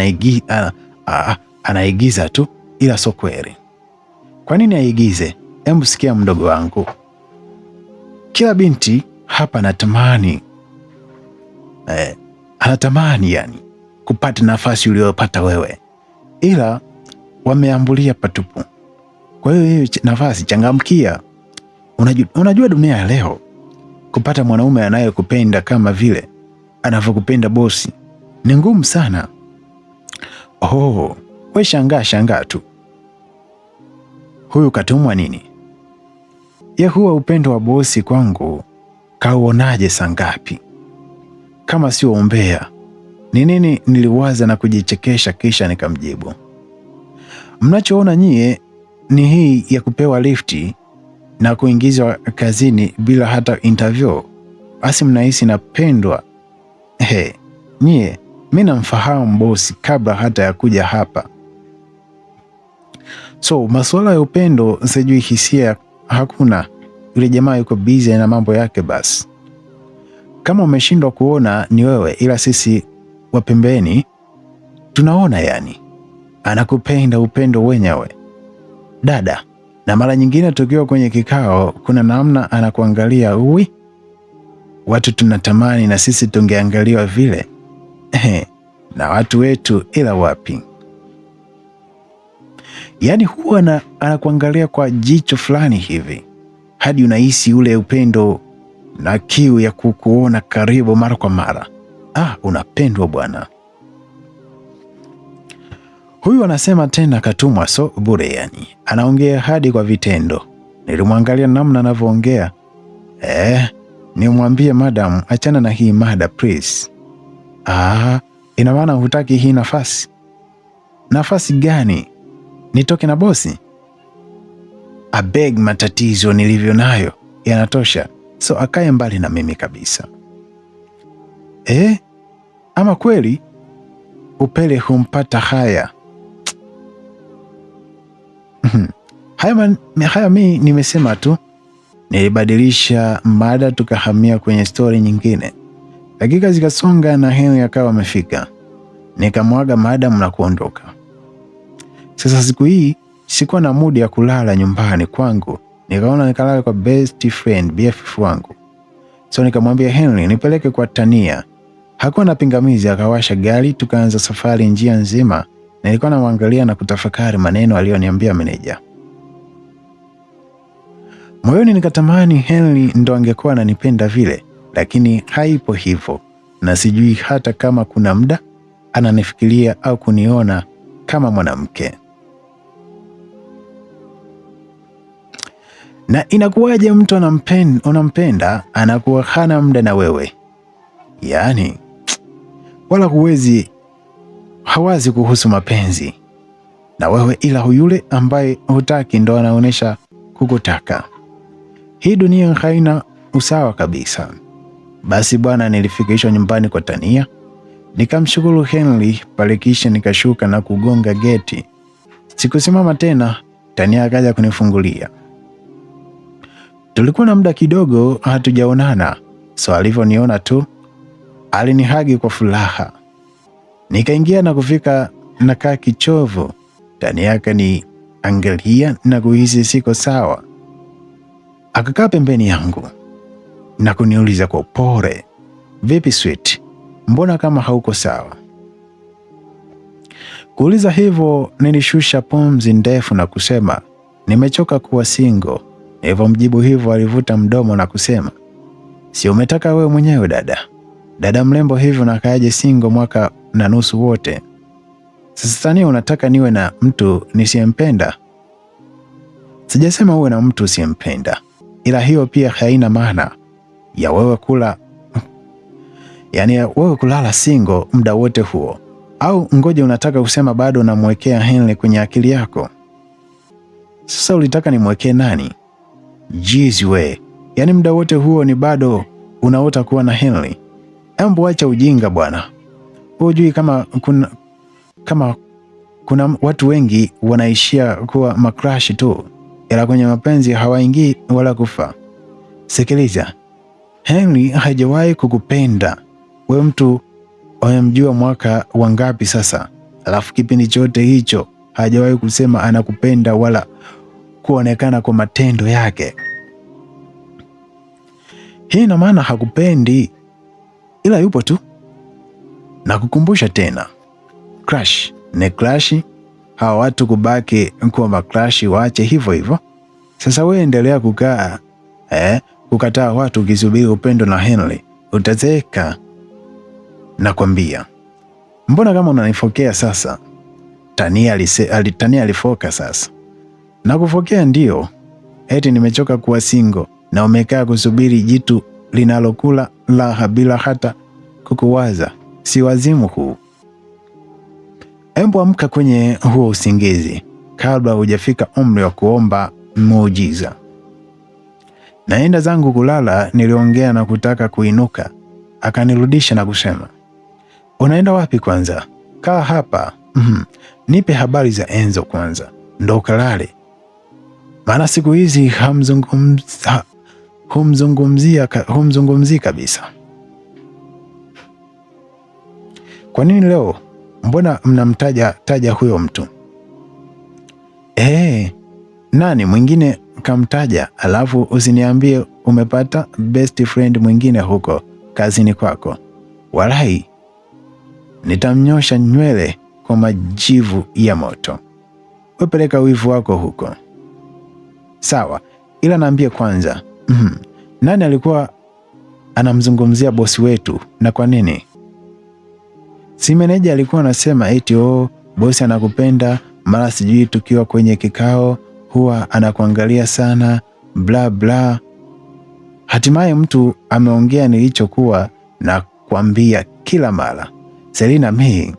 S1: anaigiza tu, ila sio kweli. Kwa nini aigize? Hebu sikia mdogo wangu. Kila binti hapa anatamani yani kupata nafasi uliyopata wewe, ila wameambulia patupu. Kwa hiyo nafasi changamkia. Unajua dunia ya leo, kupata mwanaume anayekupenda kama vile anavyokupenda bosi ni ngumu sana. Oh, we shangaa tu. Huyu katumwa nini? Huwa upendo wa bosi kwangu kauonaje sangapi? Kama sio umbea, ni nini niliwaza na kujichekesha kisha nikamjibu. Mnachoona nyie ni hii ya kupewa lifti na kuingizwa kazini bila hata interview. Basi mnahisi napendwa. Nyie, mimi namfahamu bosi kabla hata ya kuja hapa. So masuala ya upendo sijui, hisia hakuna. Yule jamaa yuko busy na mambo yake basi. Kama umeshindwa kuona ni wewe, ila sisi wa pembeni tunaona yani. Anakupenda upendo wenyewe. Dada, na mara nyingine tukiwa kwenye kikao kuna namna anakuangalia, watu tunatamani na sisi tungeangaliwa vile. Na watu wetu, ila wapi. Yaani huwa anakuangalia kwa jicho fulani hivi hadi unahisi ule upendo na kiu ya kukuona karibu mara kwa mara. Unapendwa bwana. Huyu anasema tena katumwa so bure yani. Anaongea hadi kwa vitendo. Nilimwangalia namna anavyoongea. Nimwambie madam achana na hii mada please. Ina maana hutaki hii nafasi? Nafasi gani? Nitoke na bosi? Matatizo nilivyo nayo yanatosha, so akae mbali na mimi kabisa. Ama kweli upele humpata haya. Haya mimi nimesema tu. Nilibadilisha mada tukahamia kwenye story nyingine. Dakika zikasonga na Henry akawa amefika. Nikamwaga madam na kuondoka. Sasa siku hii sikuwa na mood ya kulala nyumbani kwangu. Nikaona nikalala kwa best friend BFF wangu. So nikamwambia Henry nipeleke kwa Tania. Hakuwa na pingamizi, akawasha gari tukaanza safari njia nzima. Nilikuwa namwangalia na kutafakari maneno aliyoniambia meneja. Moyoni nikatamani Henry ndo angekuwa ananipenda vile, lakini haipo hivyo, na sijui hata kama kuna muda ananifikiria au kuniona kama mwanamke. Na inakuwaje mtu unampenda anakuwa hana muda na wewe? Yaani wala hawazi kuhusu mapenzi na wewe, ila yule ambaye hutaki ndo anaonesha kukutaka. Hii dunia haina usawa kabisa. Basi bwana, nilifikishwa nyumbani kwa Tania. Nikamshukuru Henry pale, kisha nikashuka na kugonga geti. Sikusimama tena, Tania akaja kunifungulia. Tulikuwa na muda kidogo hatujaonana, so alivyoniona tu alinihagi kwa furaha. Nikaingia na kufika nakaa kichovu. Tania akaniangalia na kuhisi siko sawa. Akakaa pembeni yangu na kuniuliza kwa upole, vipi sweet, mbona kama hauko sawa? Kuuliza hivyo nilishusha pumzi ndefu na kusema, nimechoka kuwa single. Nilivyomjibu hivyo alivuta mdomo na kusema, si umetaka wewe mwenyewe dada mrembo hivyo na kaaje single mwaka na nusu wote. Sasa Tania, unataka niwe na mtu nisiyempenda? Sijasema uwe na mtu usiyempenda, ila hiyo pia haina maana ya wewe Yaani wewe kulala single muda wote huo? Au ngoja, unataka kusema bado unamwekea Henry kwenye akili yako? Sasa ulitaka nimwekee nani? Jeez we, yaani muda wote huo ni bado unaota kuwa na Henry? Embu acha ujinga bwana. Hujui kama kuna watu wengi wanaishia kuwa makrashi tu, ila kwenye mapenzi hawaingii wala kufa. Sikiliza, Henry hajawahi kukupenda wewe. Mtu wamemjua mwaka wangapi sasa, alafu kipindi chote hicho hajawahi kusema anakupenda wala kuonekana kwa matendo yake. Hii ina maana hakupendi, ila yupo tu. Na kukumbusha tena, crush ni crush. Hawa watu kubaki kuwa makrashi waache hivyo hivyo. Sasa wewe endelea kukataa watu ukisubiri upendo na Henry, utazeeka. Nakwambia, mbona kama unanifokea sasa? Tania alifoka sasa. Na kufokea ndio, eti nimechoka kuwa single na umekaa kusubiri jitu linalokula raha bila hata kukuwaza. Si wazimu huu? Embu amka kwenye huo usingizi kabla hujafika umri wa kuomba muujiza. Naenda zangu kulala. Niliongea na kutaka kuinuka, akanirudisha na kusema, unaenda wapi kwanza? Kaa hapa. Nipe habari za Enzo kwanza ndo kalale, maana siku hizi humzungumzii kabisa. Kwa nini leo? Mbona mnamtaja huyo mtu? Nani mwingine kamtaja? Alafu usiniambie umepata best friend mwingine huko kazini kwako. Walai, nitamnyosha nywele kwa majivu ya moto. Wepeleka wivu wako huko. Sawa, ila naambie kwanza, nani alikuwa anamzungumzia bosi wetu na kwa nini? Si meneja alikuwa anasema eti bosi anakupenda, mara sijui tukiwa kwenye kikao huwa anakuangalia sana, bla bla. Hatimaye mtu ameongea nilichokuwa na kuambia kila mara. Selina, mimi